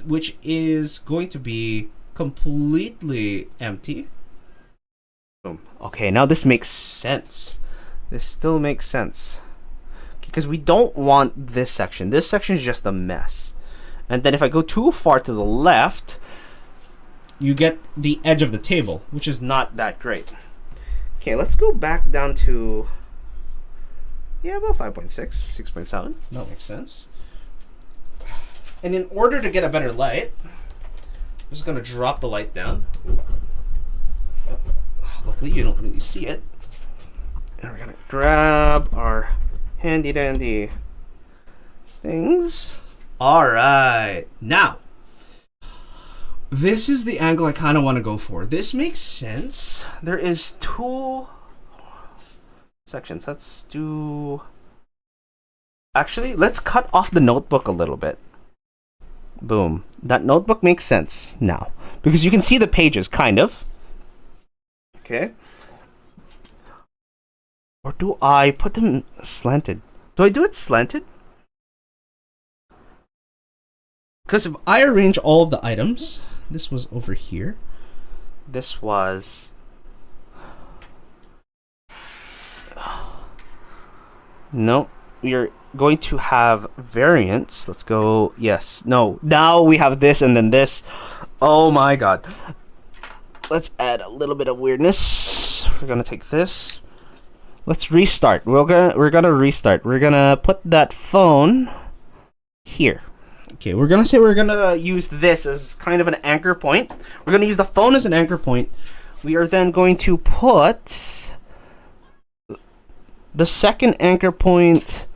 which is going to be completely empty. Boom. Okay, now this makes sense. This still makes sense. Because we don't want this section. This section is just a mess. And then if I go too far to the left, you get the edge of the table, which is not that great. Okay, let's go back down to, yeah, about 5.6, 6.7. That makes sense. And in order to get a better light, I'm just gonna drop the light down. Luckily, you don't really see it. And we're gonna grab our handy dandy things. All right, now this is the angle I kind of want to go for. This makes sense. There is two sections. Let's do. Actually, let's cut off the notebook a little bit. Boom. That notebook makes sense now because you can see the pages, kind of. Okay. Or do I put them slanted? Do I do it slanted? Because if I arrange all of the items, this was over here. This was... No, we are going to have variants. Let's go, yes, no. Now we have this and then this. Oh my god. Let's add a little bit of weirdness. We're gonna take this. Let's restart. We're gonna restart. We're gonna put that phone here. Okay, we're gonna use this as kind of an anchor point. We're gonna use the phone as an anchor point. We are then going to put the second anchor point.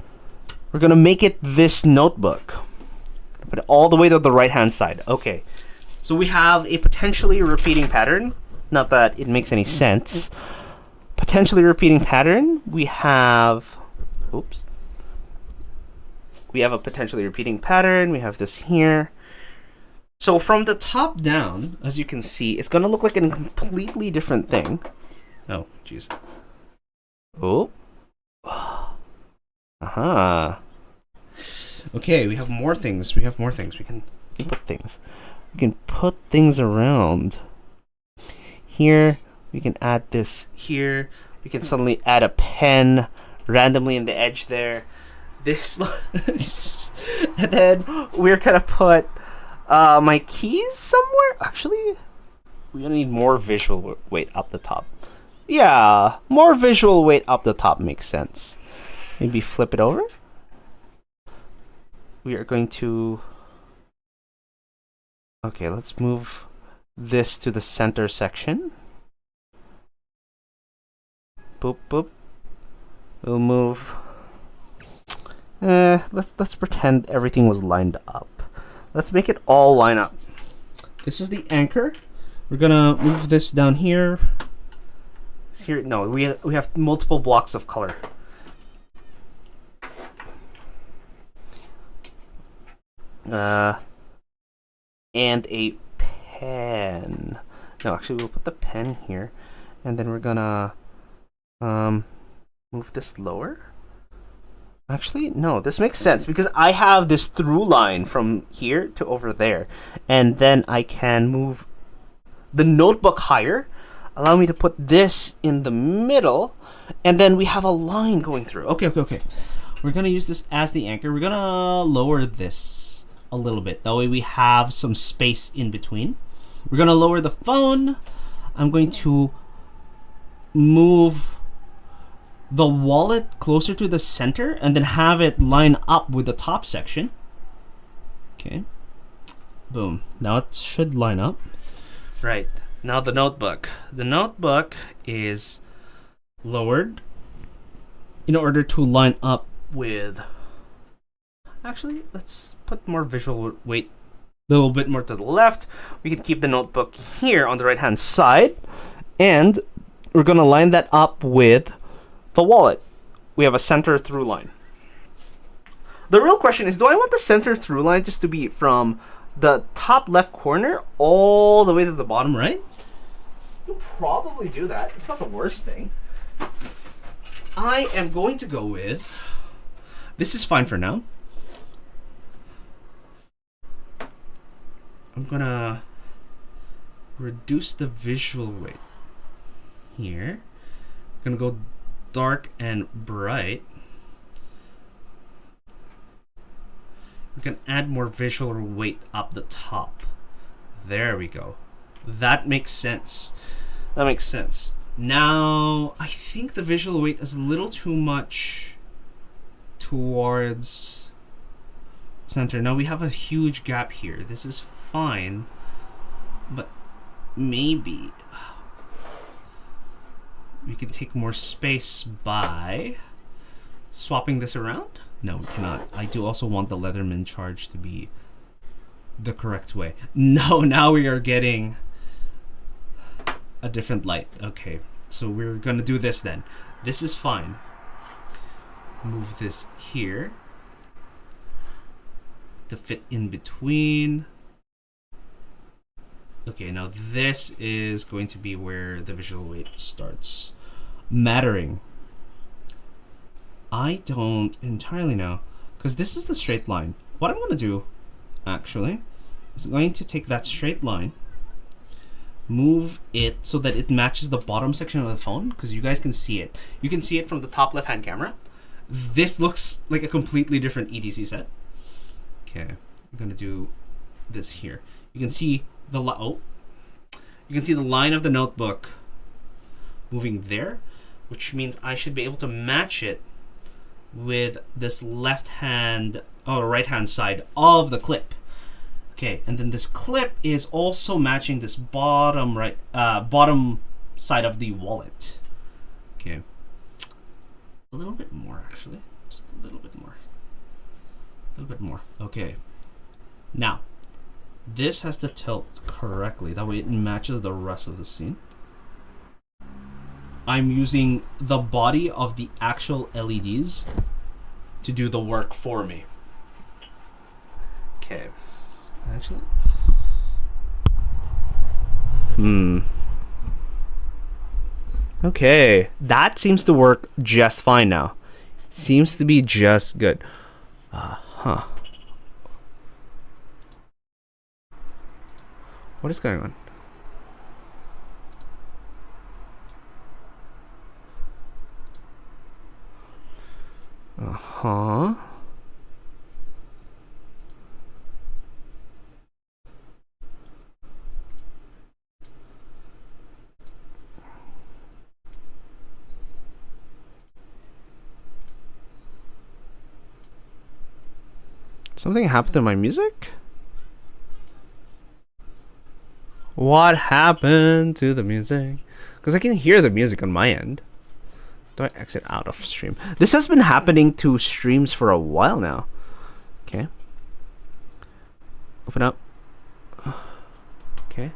We're gonna make it this notebook. Put it all the way to the right hand side. Okay. So we have a potentially repeating pattern. Not that it makes any sense. Potentially repeating pattern. We have, oops. We have a potentially repeating pattern. We have this here. So from the top down, as you can see, it's going to look like a completely different thing. Oh, jeez. Oh. Aha. Okay, we have more things. We can put things. We can put things around. Here, we can add this here. We can suddenly add a pen randomly in the edge there. This, and then we're gonna put my keys somewhere. Actually, we're gonna need more visual weight up the top. Yeah, more visual weight up the top makes sense. Maybe flip it over. We are going to... Okay, let's move this to the center section. Boop, boop. We'll move... let's pretend everything was lined up. Let's make it all line up. This is the anchor. We're gonna move this down here. Here, no, we have multiple blocks of color. And a pen. No, actually, we'll put the pen here, and then we're gonna Move this lower. Actually, no, this makes sense because I have this through line from here to over there. And then I can move the notebook higher. Allow me to put this in the middle. And then we have a line going through. Okay. We're going to use this as the anchor. We're going to lower this a little bit. That way we have some space in between. We're going to lower the phone. I'm going to move the wallet closer to the center and then have it line up with the top section. Okay. Boom. Now it should line up. Right. Now the notebook. The notebook is lowered in order to line up with... Actually, let's put more visual weight a little bit more to the left. We can keep the notebook here on the right-hand side. And we're going to line that up with the wallet. We have a center through line. The real question is, do I want the center through line just to be from the top left corner all the way to the bottom right? You'll probably do that. It's not the worst thing. I am going to go with... This is fine for now. I'm going to reduce the visual weight here. I'm going to go dark and bright. We can add more visual weight up the top. There we go. That makes sense. That makes sense. Now, I think the visual weight is a little too much towards center. Now we have a huge gap here. This is fine, but maybe we can take more space by swapping this around. No, we cannot. I do also want the Leatherman charge to be the correct way. No, now we are getting a different light. Okay, so we're gonna do this then. This is fine. Move this here to fit in between. Okay, now this is going to be where the visual weight starts mattering. I don't entirely know, because this is the straight line. What I'm going to do, actually, is going to take that straight line, move it so that it matches the bottom section of the phone, because you guys can see it. You can see it from the top left-hand camera. This looks like a completely different EDC set. Okay, I'm going to do this here. You can see the you can see the line of the notebook moving there, which means I should be able to match it with this left hand or right hand side of the clip. Okay, and then this clip is also matching this bottom right bottom side of the wallet. Okay, a little bit more actually, just a little bit more, a little bit more. Okay, now this has to tilt correctly, that way it matches the rest of the scene. I'm using the body of the actual LEDs to do the work for me. Okay. Actually. Okay, that seems to work just fine now. It seems to be just good. What is going on? Something happened to my music? What happened to the music? Because I can hear the music on my end. Do I exit out of stream? This has been happening to streams for a while now. Okay. Open up. Okay.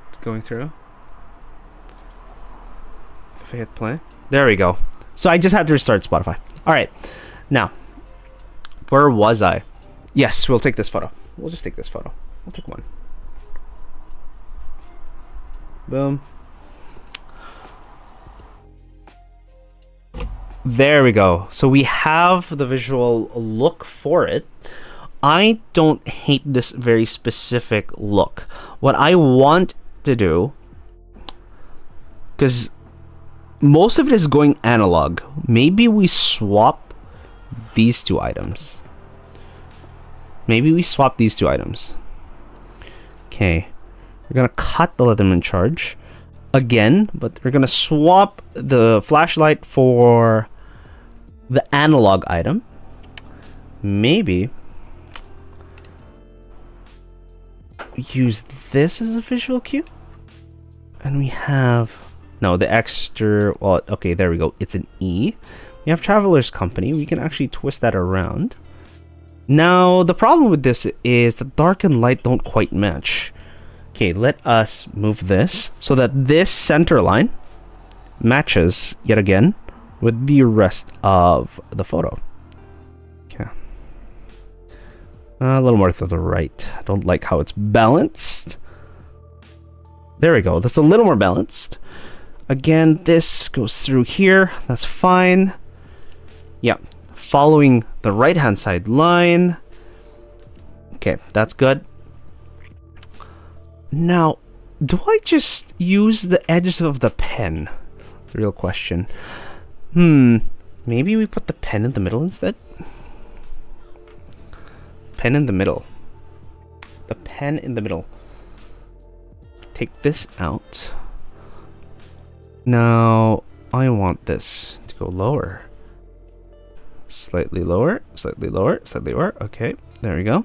It's going through. If I hit play. There we go. So I just had to restart Spotify. Alright. Now. Where was I? Yes, we'll take this photo. We'll just take this photo. We'll take one. Boom. There we go. So we have the visual look for it. I don't hate this very specific look. What I want to do, because most of it is going analog, maybe we swap these two items. Maybe we swap these two items. Okay, we're gonna cut the Leatherman charge again, but we're gonna swap the flashlight for the analog item. Maybe use this as a visual cue, and we have the extra. Well, okay, there we go. It's an E. We have Traveler's Company. We can actually twist that around. Now, the problem with this is the dark and light don't quite match. Okay, let us move this so that this center line matches yet again with the rest of the photo. Okay. A little more to the right. I don't like how it's balanced. There we go. That's a little more balanced. Again, this goes through here. That's fine. Yeah. Following the right-hand side line. Okay, that's good. Now, do I just use the edges of the pen? Real question. Maybe we put the pen in the middle instead? Pen in the middle. The pen in the middle. Take this out. Now, I want this to go lower. Slightly lower, slightly lower, slightly lower. Okay, there we go.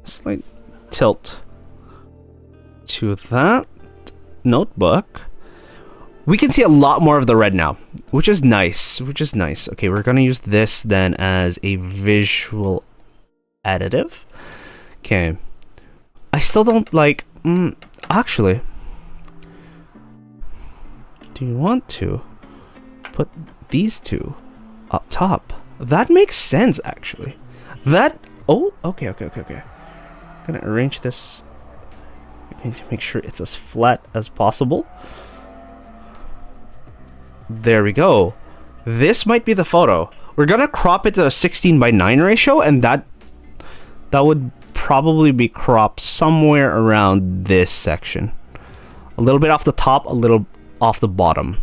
Slight tilt to that notebook. We can see a lot more of the red now, which is nice. Okay, we're gonna use this then as a visual additive. Okay. I still don't like... actually, do you want to put these two up top? That makes sense, actually. That... Oh, okay. I'm gonna arrange this. I need to make sure it's as flat as possible. There we go. This might be the photo. We're gonna crop it to a 16:9 ratio, and that would probably be cropped somewhere around this section. A little bit off the top, a little off the bottom.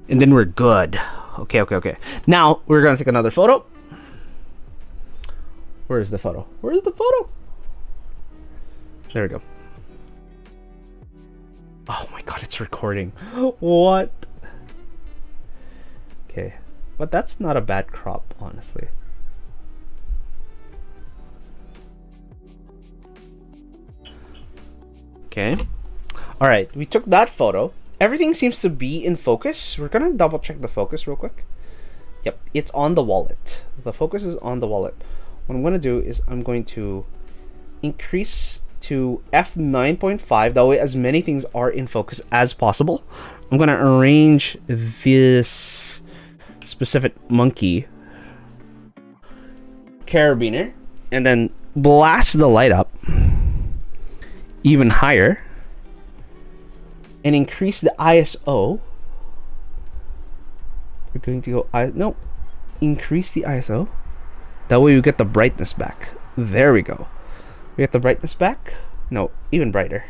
And then we're good. Okay. Now, we're gonna take another photo. Where is the photo? There we go. Oh my god, it's recording. What? Okay. But that's not a bad crop, honestly. Okay. Alright, we took that photo. Everything seems to be in focus. We're gonna double check the focus real quick. Yep, it's on the wallet. The focus is on the wallet. What I'm gonna do is I'm going to increase to f9.5. That way as many things are in focus as possible. I'm gonna arrange this specific monkey carabiner and then blast the light up even higher and increase the ISO. We're going to go increase the ISO. That way we get the brightness back. There we go. We get the brightness back. No, even brighter.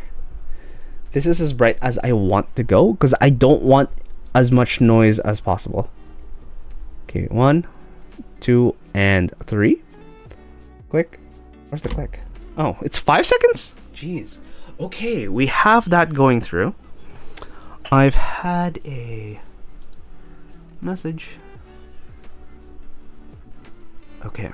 This is as bright as I want to go because I don't want as much noise as possible. Okay, 1, 2, and 3. Click. Where's the click? Oh, it's 5 seconds? Jeez. Okay, we have that going through. I've had a message. Okay.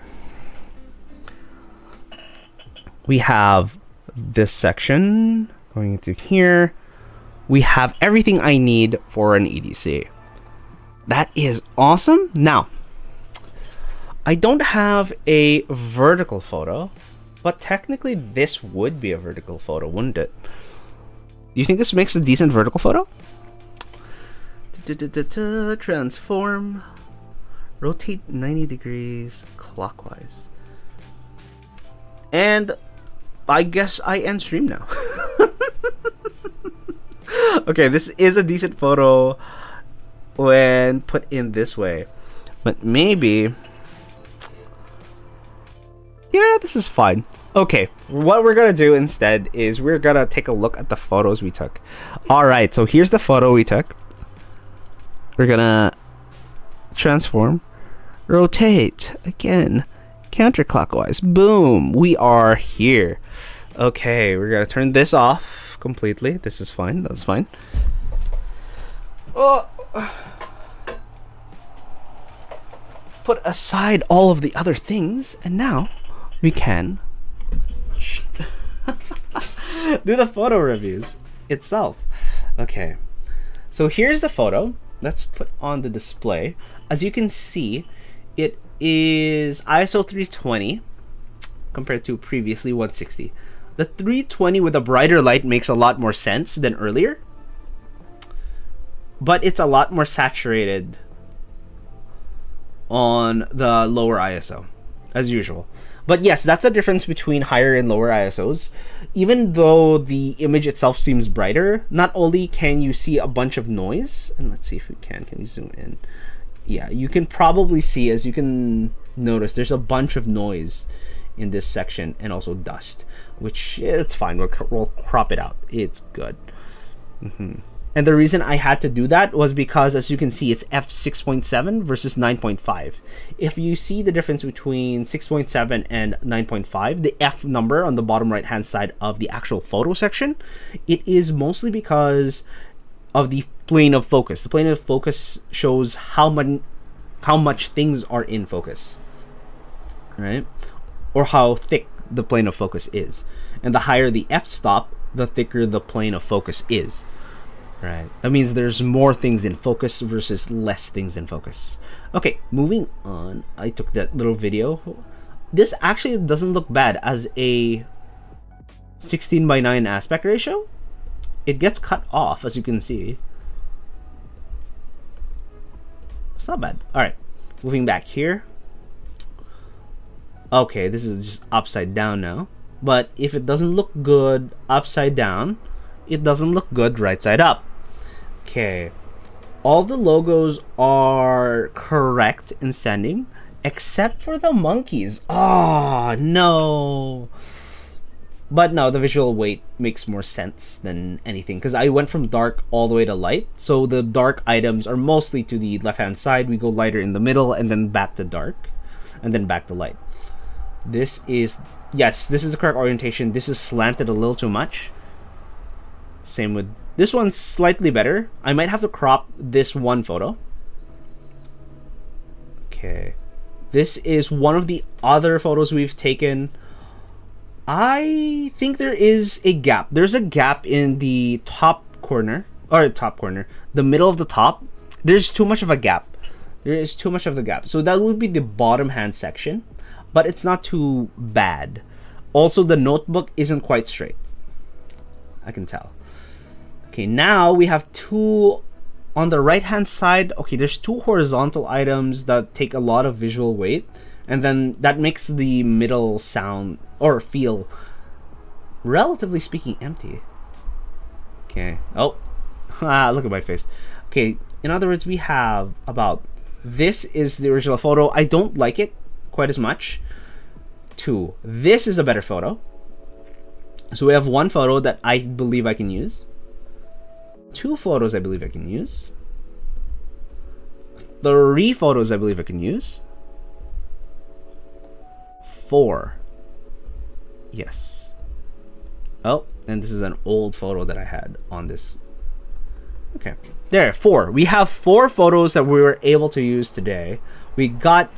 We have this section going into here. We have everything I need for an EDC. That is awesome. Now, I don't have a vertical photo, but technically this would be a vertical photo, wouldn't it? Do you think this makes a decent vertical photo? Transform. Rotate 90 degrees clockwise. And I guess I end stream now. Okay, this is a decent photo. when put in this way. But maybe... yeah, this is fine. Okay, what we're gonna do instead is we're gonna take a look at the photos we took. Alright, so here's the photo we took. We're gonna transform, rotate, again, counterclockwise. Boom, we are here. Okay, we're gonna turn this off completely. This is fine, that's fine. Oh. Put aside all of the other things, and now we can do the photo reviews itself. Okay, so here's the photo. Let's put on the display. As you can see, it is ISO 320 compared to previously 160. The 320 with a brighter light makes a lot more sense than earlier, but it's a lot more saturated on the lower ISO as usual. But yes, that's a difference between higher and lower ISOs. Even though the image itself seems brighter, not only can you see a bunch of noise, and let's see if we can we zoom in? Yeah, you can probably see, as you can notice, there's a bunch of noise in this section, and also dust, which it's fine, we'll crop it out, it's good. And the reason I had to do that was because, as you can see, it's f6.7 versus 9.5. If you see the difference between 6.7 and 9.5, the f number on the bottom right hand side of the actual photo section, it is mostly because of the plane of focus. The plane of focus shows how much things are in focus, right? Or how thick the plane of focus is. And the higher the f-stop, the thicker the plane of focus is. Right, that means there's more things in focus versus less things in focus. Okay, moving on. I took that little video. This actually doesn't look bad as a 16:9 aspect ratio. It gets cut off, as you can see. It's not bad. Alright, moving back here. Okay, this is just upside down now. But if it doesn't look good upside down, it doesn't look good right side up. Okay, all the logos are correct in standing except for the monkeys. Oh no. But no, the visual weight makes more sense than anything, because I went from dark all the way to light, so the dark items are mostly to the left hand side. We go lighter in the middle and then back to dark and then back to light. This is, yes, this is the correct orientation. This is slanted a little too much. Same with this one's slightly better. I might have to crop this one photo. Okay, this is one of the other photos we've taken. I think there is a gap. There's a gap in the top corner, the middle of the top. There's too much of a gap. There is too much of the gap. So that would be the bottom hand section, but it's not too bad. Also, the notebook isn't quite straight, I can tell. Okay, now we have two on the right hand side. Okay, there's two horizontal items that take a lot of visual weight, and then that makes the middle sound or feel, relatively speaking, empty. Okay, oh, look at my face. Okay, in other words, we have about, this is the original photo. I don't like it quite as much. Two, this is a better photo. So we have one photo that I believe I can use. Two photos I believe I can use. Three photos I believe I can use. Four. Yes. Oh, and this is an old photo that I had on this. Okay. There, four. We have four photos that we were able to use today. We got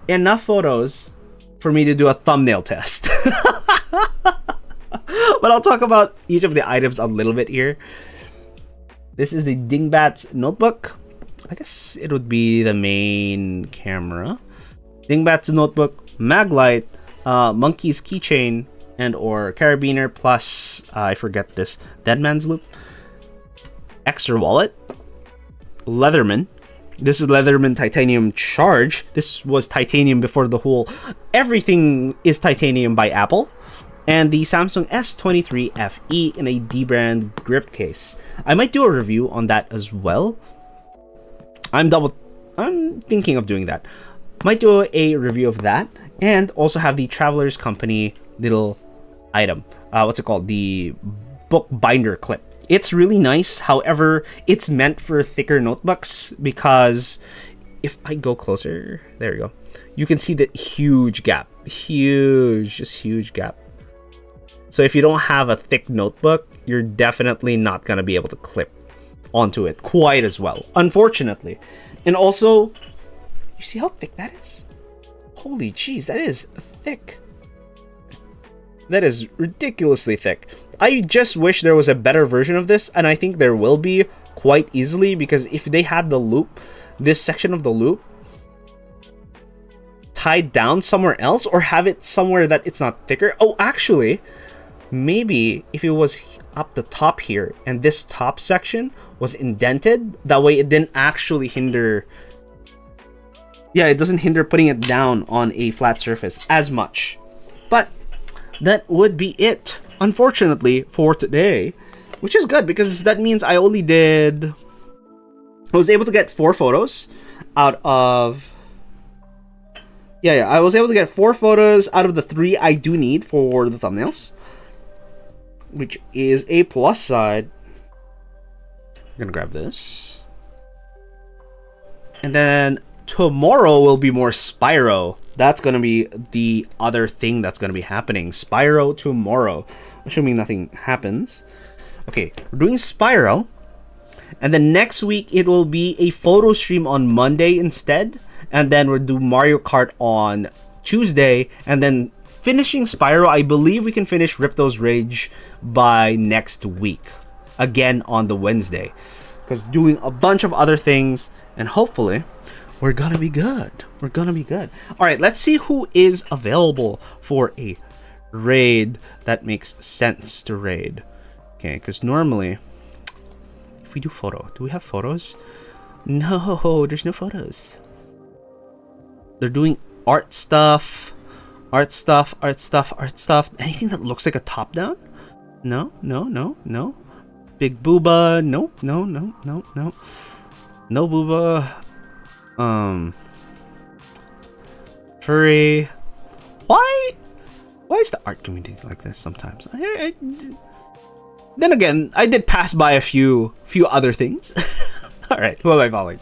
enough photos for me to do a thumbnail test. But I'll talk about each of the items a little bit here. This is the Dingbat's notebook. I guess it would be the main camera. Dingbat's notebook, Maglite, Monkey's keychain, and or carabiner, plus I forget this, Deadman's loop, extra wallet, Leatherman. This is Leatherman titanium charge. This was titanium before the whole everything is titanium by Apple. And the Samsung S23 FE in a D-brand grip case. I might do a review on that as well. I'm thinking of doing that. Might do a review of that, and also have the Traveler's Company little item. What's it called? The book binder clip. It's really nice. However, it's meant for thicker notebooks because if I go closer, there we go. You can see that huge gap. Just huge gap. So if you don't have a thick notebook, you're definitely not going to be able to clip onto it quite as well, unfortunately. And also, you see how thick that is? Holy jeez, that is thick. That is ridiculously thick. I just wish there was a better version of this, and I think there will be quite easily, because if they had the loop, this section of the loop, tied down somewhere else, or have it somewhere that it's not thicker. Oh, actually, maybe if it was up the top here, and this top section was indented, that way it didn't actually hinder... Yeah, it doesn't hinder putting it down on a flat surface as much. But that would be it, unfortunately, for today. Which is good, because that means I only did... I was able to get 4 photos out of... Yeah, I was able to get 4 photos out of the 3 I do need for the thumbnails, which is a plus side. I'm gonna grab this. And then tomorrow will be more Spyro. That's gonna be the other thing that's gonna be happening. Spyro tomorrow, assuming nothing happens. Okay, we're doing Spyro. And then next week, it will be a photo stream on Monday instead. And then we'll do Mario Kart on Tuesday. And then finishing Spyro, I believe we can finish Ripto's Rage by next week. Again on the Wednesday. Because doing a bunch of other things. And hopefully, we're gonna be good. We're gonna be good. Alright, let's see who is available for a raid that makes sense to raid. Okay, because normally... If we do photo, do we have photos? No, there's no photos. They're doing art stuff. Art stuff. Anything that looks like a top down? No. Big booba. No. No booba. Furry. Why is the art community like this sometimes? Then again, I did pass by a few other things. Alright, who am I following?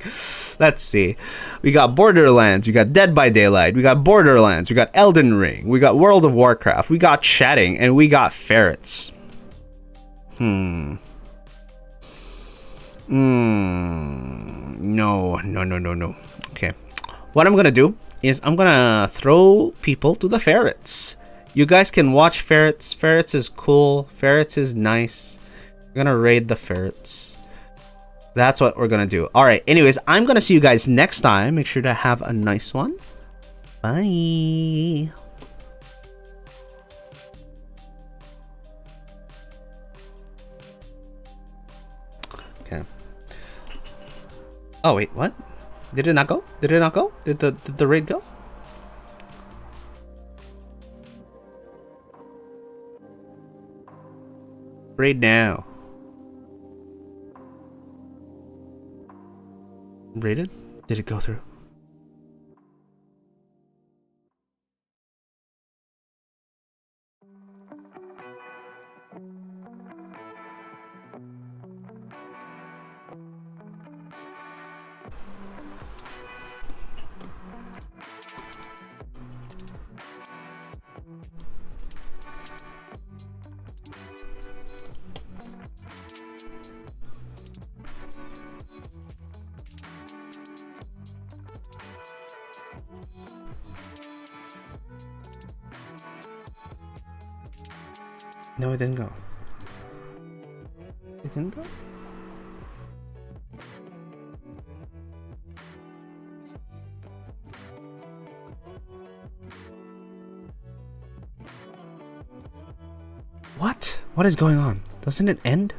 Let's see. We got Borderlands, we got Dead by Daylight, we got Borderlands, we got Elden Ring, we got World of Warcraft, we got Chatting, and we got Ferrets. No. Okay. What I'm gonna do is I'm gonna throw people to the Ferrets. You guys can watch Ferrets. Ferrets is cool. Ferrets is nice. We're gonna raid the Ferrets. That's what we're gonna do. Alright, anyways, I'm gonna see you guys next time. Make sure to have a nice one. Bye. Okay. Oh, wait, what? Did it not go? Did it not go? Did the raid go? Raid now. Raided? Did it go through? No, it didn't go. It didn't go? What? What is going on? Doesn't it end?